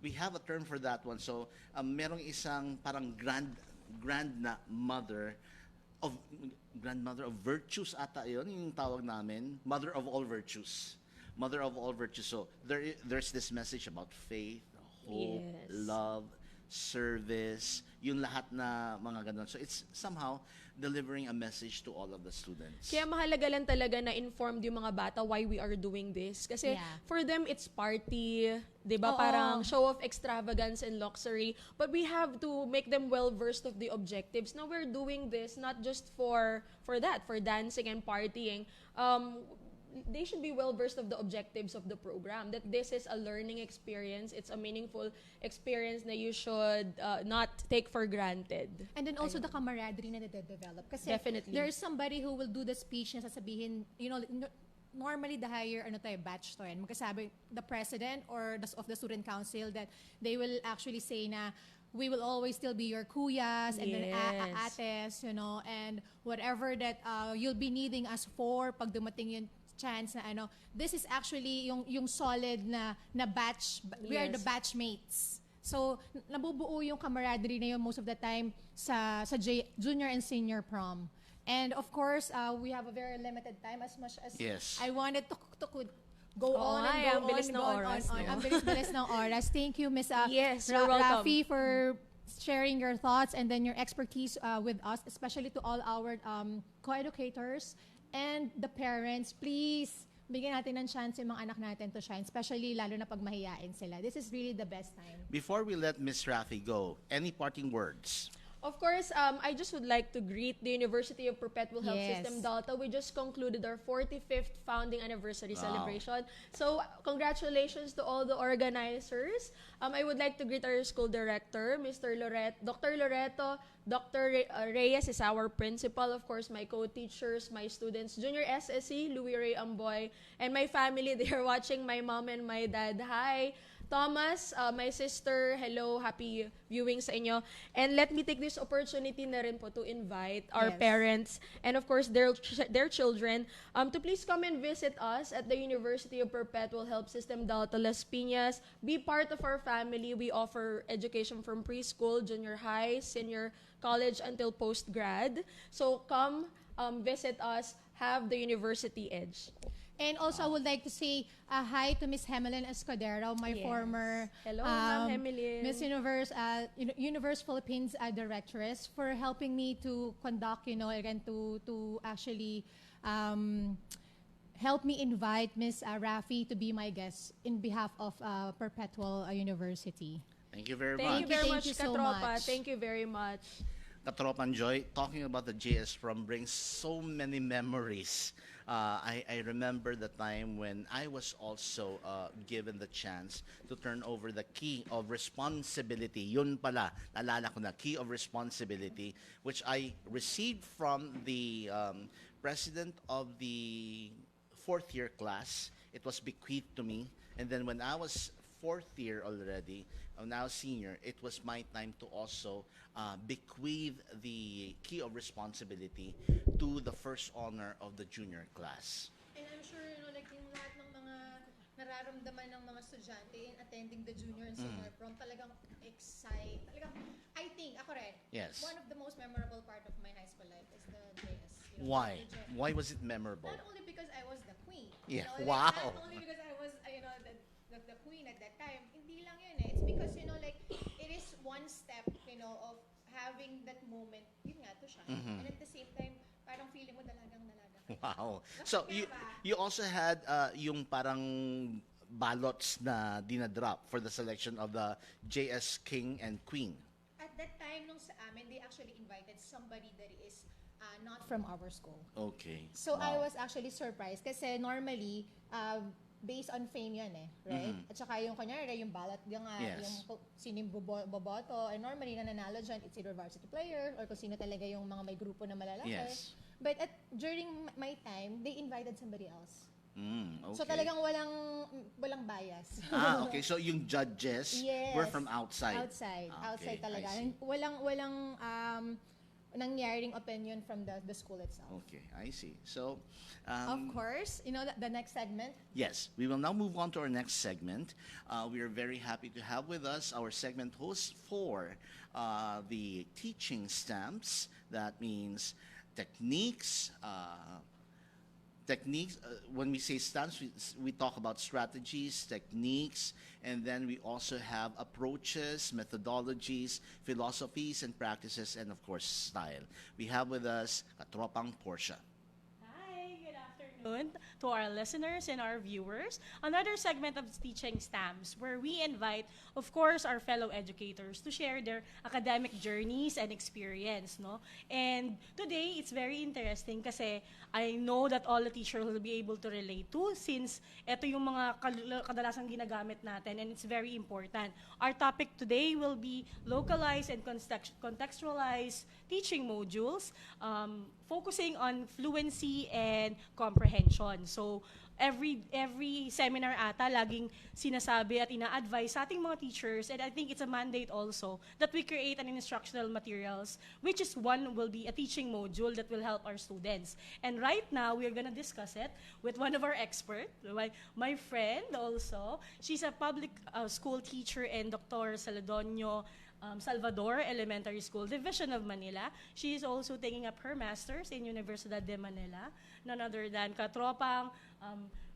we have a term for that one. So, merong isang parang grandmother of virtues ata yun, yung tawag namin, mother of all virtues. Mother of all virtues. So, there's this message about faith, hope, Yes. love, service, yung lahat na mga ganun. So, it's somehow delivering a message to all of the students. Kaya mahalaga lang talaga na informed yung mga bata why we are doing this. Kasi Yeah. for them, it's party, di ba? Oo. Parang show of extravagance and luxury. But we have to make them well-versed of the objectives. Now, we're doing this not just for that, for dancing and partying. they should be well versed of the objectives of the program. That this is a learning experience. It's a meaningful experience na you should not take for granted. And then also the camaraderie na nade-develop. Kasi Definitely. there's somebody who will do the speech na sasabihin, normally the higher batch to yan. Magkasabi the president or of the student council that they will actually say na we will always still be your kuyas and then ates, and whatever that you'll be needing us for pag dumating yung chance na this is actually yung solid na batch. We are the batchmates. So, nabubuo yung camaraderie na yun most of the time sa junior and senior prom. And of course, we have a very limited time as much as I wanted to go on and go ang bilis ng oras. Ang bilis ng oras. Thank you, Ms. Yes, you're welcome. Rafi, for sharing your thoughts and then your expertise with us, especially to all our co-educators and the parents. Please, bigyan natin ng chance yung mga anak natin to shine, especially lalo na pag mahiyain sila. This is really the best time. Before we let Miss Rafi go, any parting words? Of course, I just would like to greet the University of Perpetual Health System Delta. We just concluded our 45th founding anniversary celebration. So, congratulations to all the organizers. I would like to greet our school director, Dr. Loreto. Dr. Reyes is our principal. Of course, my co-teachers, my students, Junior SSC, Louis Ray Amboy, and my family. They are watching, my mom and my dad. Hi. Thomas, my sister, hello, happy viewing sa inyo. And let me take this opportunity na rin po to invite our parents and of course their children to please come and visit us at the University of Perpetual Health System Delta Las Piñas. Be part of our family. We offer education from preschool, junior high, senior college until post-grad. So come visit us, have the university edge. And also, I would like to say hi to Miss Hemelin Escudero, my former Ma'am Hemelin. Miss Universe Philippines directress, for helping me to conduct, and to actually help me invite Miss Rafi to be my guest in behalf of Perpetual University. Thank you very Thank much. you very much, Thank you so Katropa. much. Thank you very much. Katropan Joy, talking about the JS Prom brings so many memories. I remember the time when I was also given the chance to turn over the key of responsibility. Yun pala, naalala ko na, key of responsibility, which I received from the president of the fourth year class. It was bequeathed to me. And then when I was fourth year already, I'm now senior, it was my time to also bequeath the key of responsibility to the first honor of the junior class. And I'm sure, like yung lahat ng mga nararamdaman ng mga estudyante in attending the junior and senior prom, talagang excite. Talagang, I think, ako rin, one of the most memorable part of my high school life is the JS. Why? Why was it memorable? Not only because I was the queen. Yeah, Like, wow. not only because I was, the queen at that time. Hindi lang yun eh. It's because, like, it is one step, of having that moment, yun nga, to shine. And at the same time, parang feeling mo dalagang-dalaga. Wow. So you also had yung parang ballots na dinadrop for the selection of the JS King and Queen. At that time, nung sa amin, they actually invited somebody that is not from our school. Okay. So I was actually surprised kasi normally, based on fame yan eh, right? At saka yung kunyari, yung ballot, yung sino yung boboto, and normally nananalo dyan, it's either varsity player or kung sino talaga yung mga may grupo na malalaki. Yes. But during my time, they invited somebody else. Okay. So talagang walang bias. Okay. So yung judges were from outside. Outside Okay, talaga. I see. Walang nangyaring opinion from the school itself. Okay, I see. So, Of course, the next segment. yes, we will now move on to our next segment. We are very happy to have with us our segment host for the teaching stamps. That means techniques. When we say stamps, we talk about strategies, techniques, and then we also have approaches, methodologies, philosophies, and practices, and of course, style. We have with us Katropang Portia. Hi, good afternoon. afternoon to our listeners and our viewers. Another segment of Teaching Stamps where we invite, of course, our fellow educators to share their academic journeys and experience, no? And today, it's very interesting kasi I know that all the teachers will be able to relate to since ito yung mga kadalasang ginagamit natin and it's very important. Our topic today will be localized and contextualized teaching modules, focusing on fluency and comprehension. So, every seminar ata, laging sinasabi at ina-advise sa ating mga teachers, and I think it's a mandate also, that we create an instructional materials, which is one will be a teaching module that will help our students. And right now, we're gonna discuss it with one of our experts, my friend also. She's a public school teacher and Dr. Saladonio Salvador Elementary School, Division of Manila. She is also taking up her master's in Universidad de Manila, none other than katropang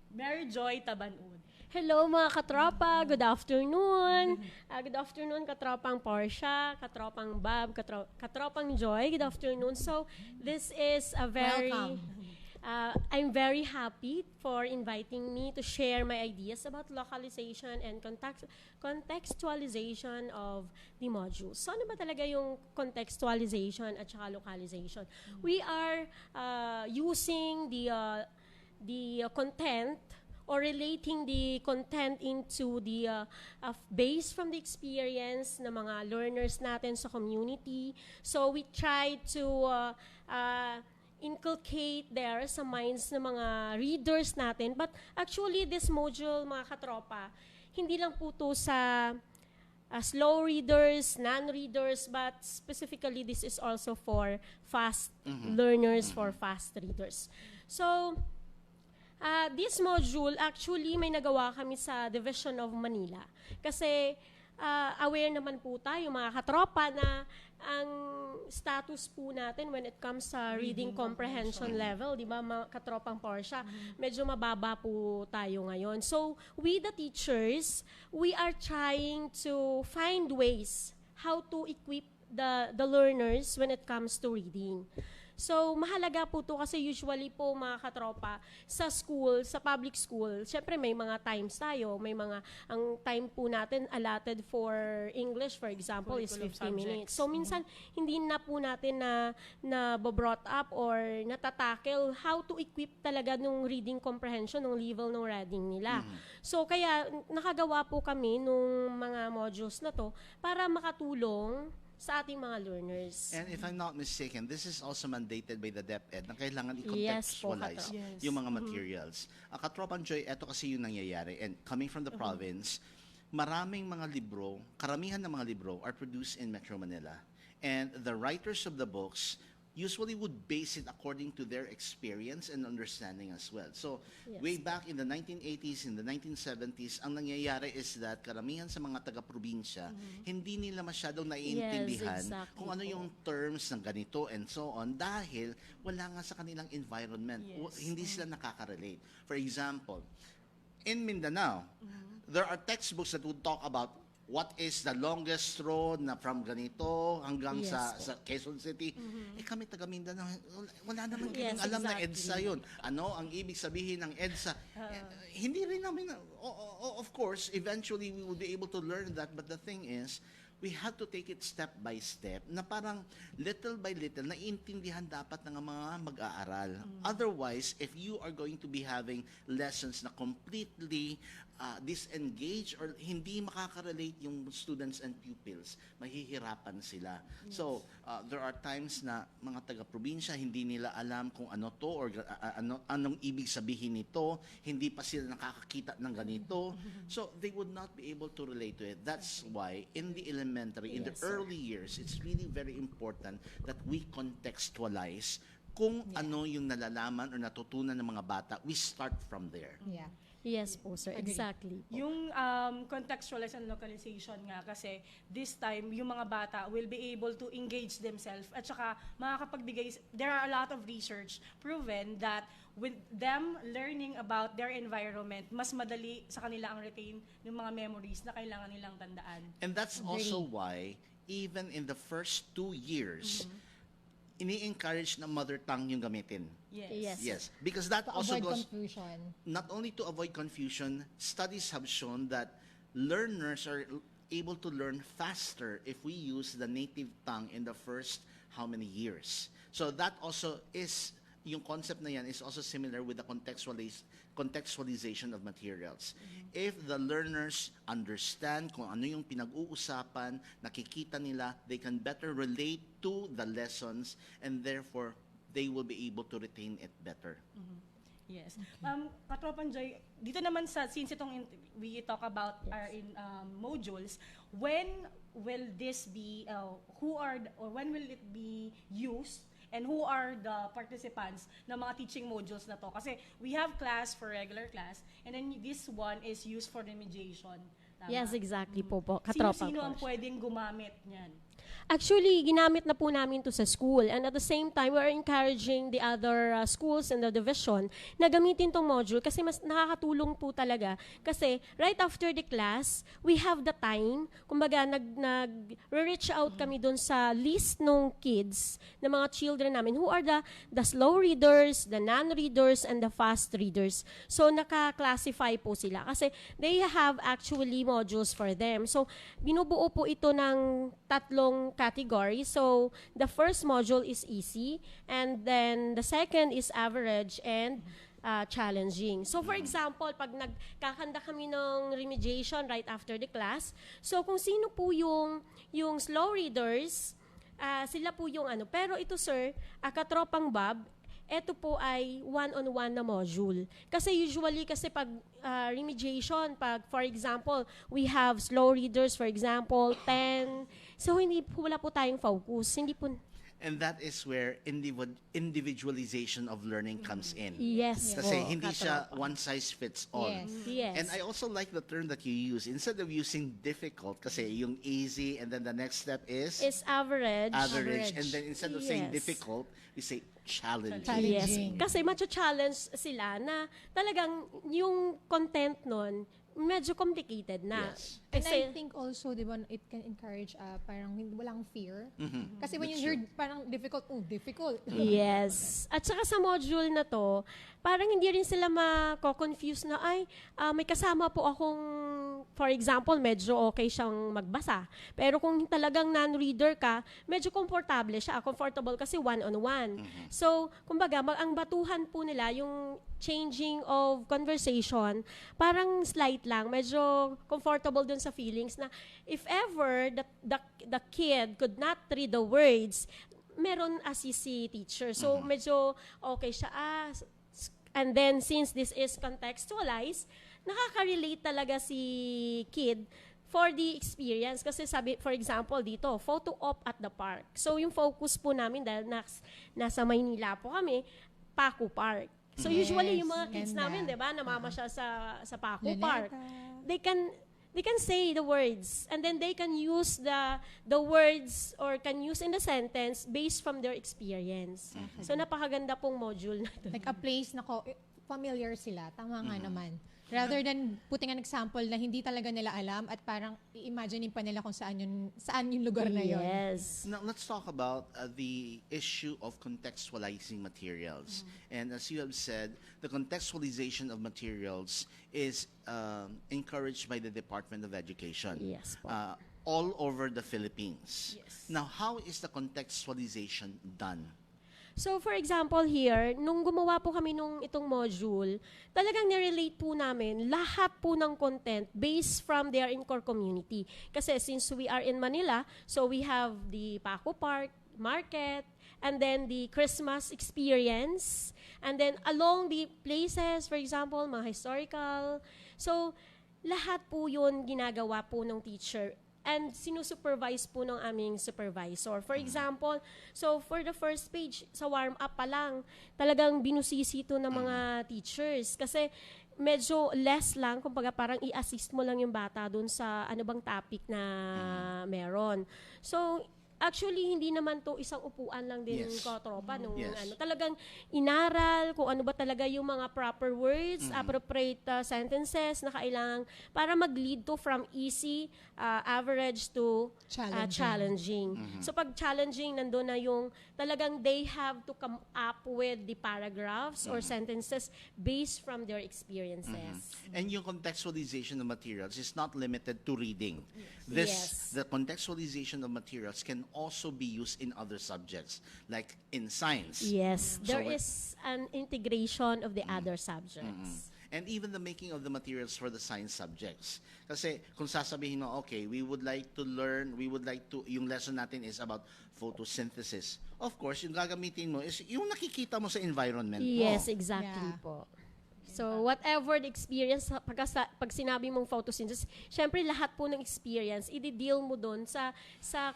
Mary Joy Tabanud. Hello mga katropa, good afternoon. Good afternoon katropang Portia, katropang Bab, katropang Joy, good afternoon. So this is a very... I'm very happy for inviting me to share my ideas about localization and contextualization of the modules. So ano ba talaga yung contextualization at saka localization? We are using the content or relating the content into the based from the experience ng mga learners natin sa community. So we try to inculcate there sa minds ng mga readers natin. But actually, this module, mga katropa, hindi lang po to sa slow readers, non-readers, but specifically, this is also for fast learners, for fast readers. So, this module, actually, may nagawa kami sa Division of Manila. Kasi, aware naman po tayo, mga katropa, na ang status po natin when it comes sa reading comprehension level, di ba, mga katropang Portia, medyo mababa po tayo ngayon. So, we the teachers, we are trying to find ways how to equip the learners when it comes to reading. So, mahalaga po to kasi usually po mga katropa sa school, sa public school, syempre may mga times tayo, may mga, ang time po natin allotted for English, for example, is 50 minutes. So, minsan, hindi na po natin na brought up or natatackle how to equip talaga nung reading comprehension, nung level ng reading nila. So, kaya nakagawa po kami nung mga modules na to para makatulong sa ating mga learners. And if I'm not mistaken, this is also mandated by the DepEd na kailangan i-contextualize yung mga materials. Katropan Joy, eto kasi yung nangyayari. And coming from the province, maraming mga libro, karamihan ng mga libro are produced in Metro Manila. And the writers of the books usually would base it according to their experience and understanding as well. So, way back in the 1980s, in the 1970s, ang nangyayari is that karamihan sa mga taga-probinsya, hindi nila masyadong naiintindihan kung ano yung terms ng ganito and so on dahil wala nga sa kanilang environment. Hindi sila nakaka-relate. For example, in Mindanao, there are textbooks that would talk about what is the longest road na from ganito hanggang sa Quezon City. Kami taga Mindanao, wala naman kaming alam na EDSA yun. Ano ang ibig sabihin ng EDSA? Hindi rin namin, of course, eventually we will be able to learn that, but the thing is, we have to take it step by step na parang little by little naiintindihan dapat ng mga mag-aaral. Otherwise, if you are going to be having lessons na completely disengaged or hindi makaka-relate yung students and pupils, mahihirapan sila. So, there are times na mga taga-probinsya, hindi nila alam kung ano to or anong ibig sabihin nito, hindi pa sila nakakakita ng ganito. So, they would not be able to relate to it. That's why, in the elementary, in the early years, it's really very important that we contextualize kung ano yung nalalaman or natutunan ng mga bata. We start from there. Yes po, sir. Exactly po. Yung contextualize and localization nga kasi this time, yung mga bata will be able to engage themselves at saka makakapagbigay, there are a lot of research proven that with them learning about their environment, mas madali sa kanila ang retain yung mga memories na kailangan nilang tandaan. And that's also why, even in the first 2 years, ini-encourage na mother tongue yung gamitin. Yes. Yes, because that To also avoid goes confusion. not only to avoid confusion, studies have shown that learners are able to learn faster if we use the native tongue in the first how many years. So that also is, yung concept na yan is also similar with the contextualization of materials. If the learners understand kung ano yung pinag-uusapan, nakikita nila, they can better relate to the lessons, and therefore, they will be able to retain it better. Yes. Katropan Joy, dito naman since we talk about our modules, when will this be, when will it be used, and who are the participants ng mga teaching modules na to? Kasi we have class for regular class, and then this one is used for remediation. Tama? Yes, exactly po, Katropa. Sino ang pwedeng gumamit niyan? Actually, ginamit na po namin to sa school. And at the same time, we're encouraging the other schools in the division na gamitin tong module kasi mas nakakatulong po talaga. Kasi right after the class, we have the time. Kumbaga, nag-reach out kami dun sa list ng kids, ng mga children namin, who are the slow readers, the non-readers, and the fast readers. So, naka-classify po sila. Kasi they have actually modules for them. So, binubuo po ito ng tatlong category. So, the first module is easy, and then the second is average and challenging. So, for example, pag nagkakanda kami ng remediation right after the class, so kung sino po yung slow readers, sila po yung ano. Pero ito, sir, Katropang Bob, ito po ay one-on-one na module. Kasi usually, pag remediation, pag, for example, we have slow readers, for example, 10. So, wala po tayong focus. Hindi po. And that is where individualization of learning comes in. Yes. Kasi po, hindi siya Katropa. one size fits all. Yes. And I also like the term that you use. Instead of using difficult, kasi yung easy, and then the next step is average. Average. And then instead of saying Yes. difficult, you say challenging. Yes. Kasi macho-challenge sila na talagang yung content nun, medyo complicated na. Yes. And Kasi, I think also, di ba, it can encourage parang walang fear. Kasi when That's you heard parang difficult, difficult. yes. At saka sa module na to, parang hindi rin sila mako-confuse na, may kasama po akong, for example, medyo okay siyang magbasa. Pero kung talagang non-reader ka, medyo comfortable kasi one-on-one. So, kumbaga, ang batuhan po nila, yung changing of conversation, parang slight lang, medyo comfortable dun sa feelings na if ever the kid could not read the words, meron assist si teacher. So, medyo okay siya. And then, since this is contextualized, nakaka-relate talaga si kid for the experience. Kasi sabi, for example, dito, photo op at the park. So, yung focus po namin, dahil nasa Maynila po kami, Paco Park. So, usually, yung mga kids namin, di ba, namamasyal sa Paco Park. They can say the words, and then they can use the words or can use in the sentence based from their experience. So, napakaganda pong module na ito. Like a place na familiar sila. Tama nga naman. Rather than putting an example na hindi talaga nila alam at parang i-imaginein pa nila kung saan yung lugar na yun. Yes. Now, let's talk about the issue of contextualizing materials. And as you have said, the contextualization of materials is encouraged by the Department of Education. Yes po. All over the Philippines. Yes. Now, how is the contextualization done? So, for example here, nung gumawa po kami itong module, talagang nirelate po namin lahat po ng content based from their in-core community. Kasi since we are in Manila, so we have the Paco Park, Market, and then the Christmas experience, and then along the places, for example, mga historical. So, lahat po yun ginagawa po ng teacher. And sinusupervise po ng aming supervisor. For example, so for the first page, sa warm-up pa lang, talagang binusisi ito ng mga teachers. Kasi medyo less lang, kumbaga parang i-assist mo lang yung bata dun sa ano bang topic na meron. So, actually, hindi naman to isang upuan lang din Yes. katropa. Nung, Yes. talagang inaral kung ano ba talaga yung mga proper words, appropriate sentences na kailangan para mag-lead to from easy, average to challenging. So pag challenging, nandun na yung talagang they have to come up with the paragraphs or sentences based from their experiences. And yung contextualization of materials is not limited to reading. Yes. The contextualization of materials can also be used in other subjects, like in science. Yes, there So, is an integration of the other subjects. And even the making of the materials for the science subjects. Kasi kung sasabihin mo, okay, we would like to, yung lesson natin is about photosynthesis. Of course, yung gagamitin mo is yung nakikita mo sa environment mo. Yes, exactly po. So, whatever the experience, pag sinabi mong photosynthesis, syempre lahat po ng experience, i-deal mo doon sa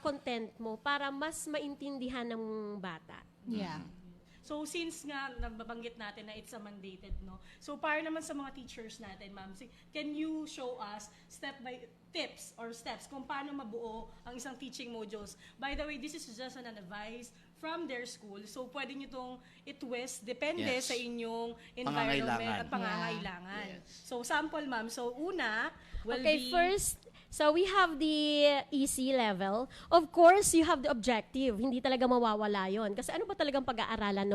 content mo para mas maintindihan ng bata. Yeah. So since nga nababanggit natin na it's a mandated, no? So para naman sa mga teachers natin, ma'am, can you show us step by tips or steps kung paano mabuo ang isang teaching modules? By the way, this is just an advice from their school. So pwede nyo itong i-twist depende Yes. sa inyong environment at pangangailangan. Yes. So sample, ma'am. So una will Okay, be first, so we have the EC level. Of course, you have the objective. Hindi talaga mawawala yon. Kasi ano ba talagang pag-aaralan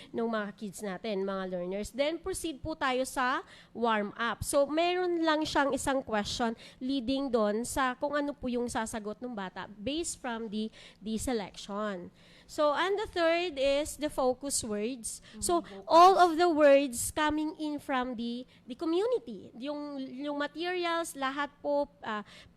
nung mga kids natin, mga learners. Then, proceed po tayo sa warm-up. So, meron lang siyang isang question leading doon sa kung ano po yung sasagot ng bata based from the selection. So, and the third is the focus words. So, all of the words coming in from the community. Yung materials, lahat po,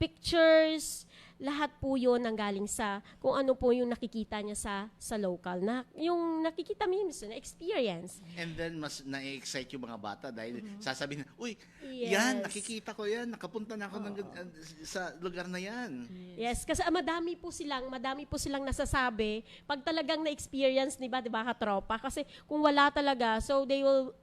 pictures, lahat po yun ang galing sa kung ano po yung nakikita niya sa local. Yung nakikita minsan, na experience. And then, mas na-excite yung mga bata dahil sasabihin, uy, Yes. yan, nakikita ko yan, nakapunta na ako sa lugar na yan. Yes, kasi madami po silang nasasabi pag talagang na-experience, di ba katropa? Kasi kung wala talaga, so they will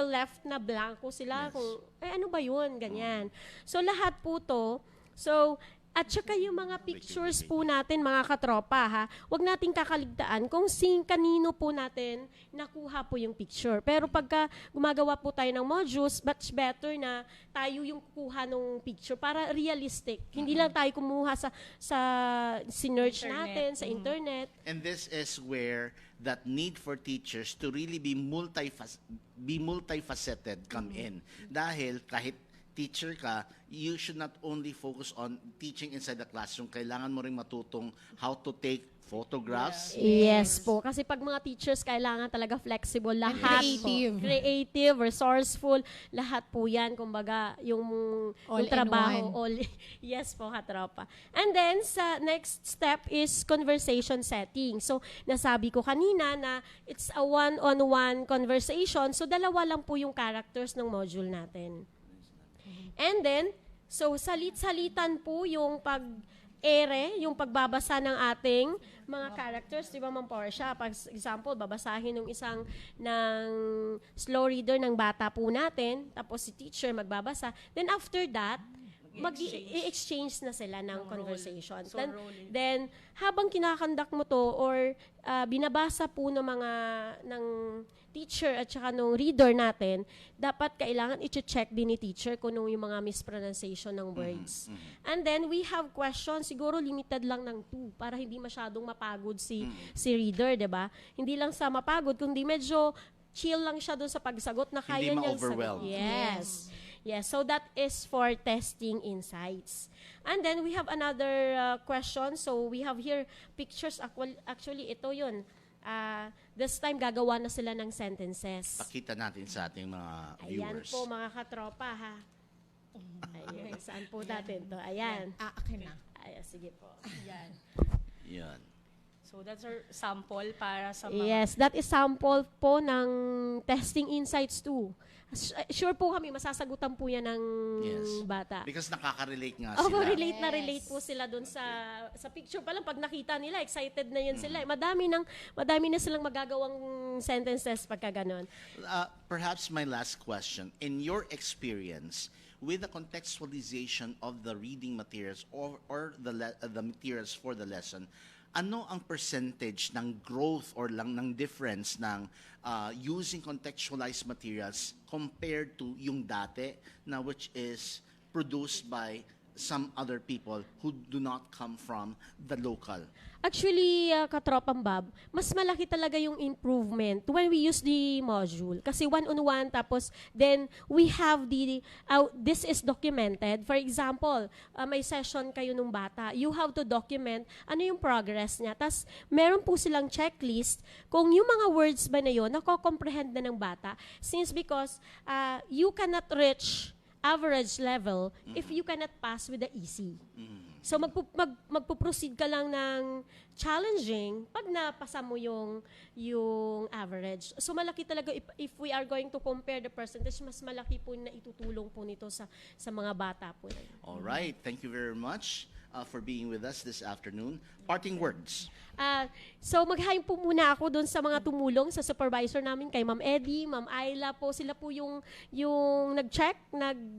left na blanco sila Yes. kung ano ba yun, ganyan. So lahat po to, so at saka yung mga pictures po natin, mga katropa, ha, wag nating kakaligtaan kung kanino po natin nakuha po yung picture. Pero pagka gumagawa po tayo ng modules, much better na tayo yung kukuha ng picture para realistic. Hindi lang tayo kumuha sa sinerch Internet. natin, sa internet. And this is where that need for teachers to really be multifaceted come in. Dahil kahit teacher ka, you should not only focus on teaching inside the classroom. Kailangan mo rin matutong how to take photographs. Yes po. Kasi pag mga teachers, kailangan talaga flexible. Lahat creative. Po. Creative, resourceful. Lahat po yan. Kumbaga, yung All in trabaho. one. Yes po, katropa. And then, sa next step is conversation setting. So, nasabi ko kanina na it's a one-on-one conversation. So, dalawa lang po yung characters ng module natin. And then, so salit-salitan po yung yung pagbabasa ng ating mga characters, di ba, Ma'am Portia? Pag example, babasahin ng ng slow reader ng bata po natin, tapos si teacher magbabasa. Then after that, mag-exchange na sila ng conversation. So, Then, habang kinakandak mo to or binabasa po ng teacher at saka nung reader natin, dapat kailangan i-check din ni teacher kung yung mga mispronunciation ng words. And then, we have questions, siguro limited lang ng 2 para hindi masyadong mapagod si reader, di ba? Hindi lang sa mapagod, kundi medyo chill lang siya doon sa pagsagot na kaya Hindi niyang ma-overwhelm. Yes. Yes, so that is for testing insights. And then we have another question. So we have here pictures. Actually, ito yun. This time, gagawa na sila ng sentences. Pakita natin sa ating mga Ayan viewers. po, mga katropa, ha. Ayan, saan po natin to? Ayan. Akin na. Ayan, sige po. Yan. Yan. So that's our sample para sa mga Yes, that is sample po ng testing insights too. Sure po kami, masasagutan po yan ng Yes. bata. Because nakaka-relate nga Oh, sila. relate po sila doon sa picture pa lang. Pag nakita nila, excited na yun sila. Madami na silang magagawang sentences pagka ganon. Perhaps my last question. In your experience, with the contextualization of the reading materials or the materials for the lesson, ano ang percentage ng growth or lang ng difference ng using contextualized materials compared to yung dati na which is produced by some other people who do not come from the local? Actually, Katropang Bob, mas malaki talaga yung improvement when we use the module. Kasi one-on-one, tapos then we have this is documented. For example, may session kayo nung bata. You have to document ano yung progress niya. Tapos meron po silang checklist kung yung mga words ba na yun, nako-comprehend na ng bata. Because you cannot reach average level if you cannot pass with the easy. So magpo-proceed ka lang ng challenging pag napasa mo yung average. So malaki talaga if we are going to compare the percentage, mas malaki po na itutulong po nito sa mga bata po. All right, thank you very much for being with us this afternoon. Parting words. So mag-hi po muna ako doon sa mga tumulong sa supervisor namin, kay Ma'am Eddie, Ma'am Ayla po. Sila po yung nag-check,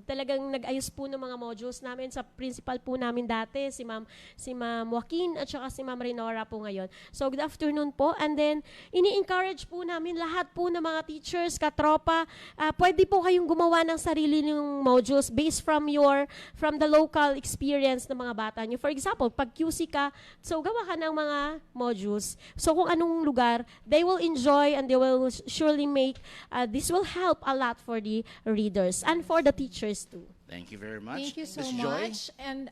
talagang nag-ayos po ng mga modules namin sa principal po namin dati, si Ma'am Joaquin at saka si Ma'am Renora po ngayon. So good afternoon po. And then ini-encourage po namin lahat po ng mga teachers, katropa, pwede po kayong gumawa ng sarili ng modules based from the local experience ng mga bata niyo. For example, pag QC ka, so gawa ka ng mga modules. So kung anong lugar, they will enjoy and they will surely make, this will help a lot for the readers and for the teachers too. Thank you very much. Thank you so Ms. Joy? much. And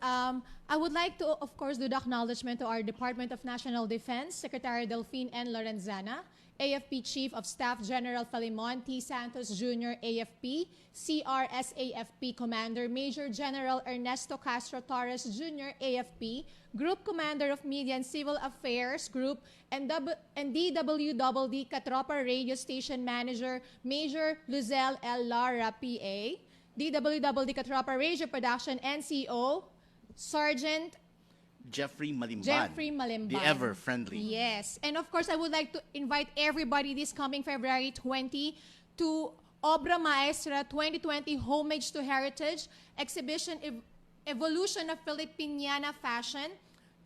I would like to, of course, do the acknowledgement to our Department of National Defense, Secretary Delphine N. Lorenzana, AFP Chief of Staff General Filimon T. Santos Jr., AFP, CRSAFP Commander Major General Ernesto Castro Torres Jr., AFP, Group Commander of Media and Civil Affairs Group, and DWDD Katropa Radio Station Manager Major Luzelle L. Lara, PA, DWDD Katropa Radio Production NCO, Sergeant Jeffrey Malimban. The ever-friendly. Yes. And of course, I would like to invite everybody this coming February 20 to Obra Maestra 2020 Homage to Heritage Exhibition Evolution of Filipiniana Fashion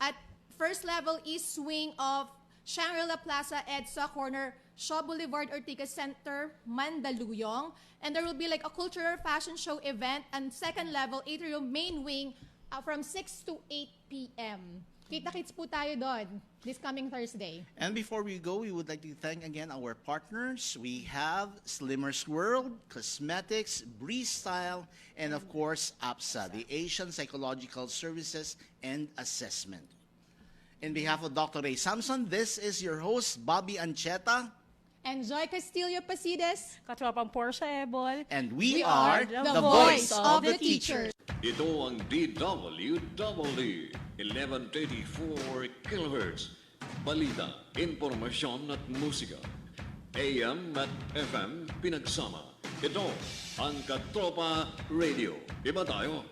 at first level East Wing of Shangri-La Plaza, EDSA Corner, Shaw Boulevard, Ortigas Center, Mandaluyong. And there will be like a cultural fashion show event and second level atrium main wing from 6 to 8 p.m. Kita-kits po tayo doon this coming Thursday. And before we go, we would like to thank again our partners. We have Slimmer's World, Cosmetics, Breeze Style, and of course, APSA, the Asian Psychological Services and Assessment. In behalf of Dr. Ray Samson, this is your host, Bobby Ancheta. And Joy Castillo Pasides. Katropang Portia Ebol. And we are the voice of the teachers. Ito ang DWWD 1184 kHz. Balita, impormasyon at musika. AM at FM pinagsama. Ito ang Katropa Radio. Iba tayo.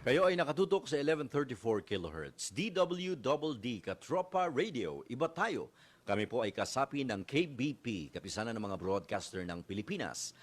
Kayo ay nakatutok sa 1134 kHz. DWDD Katropa Radio. Iba tayo. Kami po ay kasapi ng KBP, Kapisanan ng mga Broadcaster ng Pilipinas.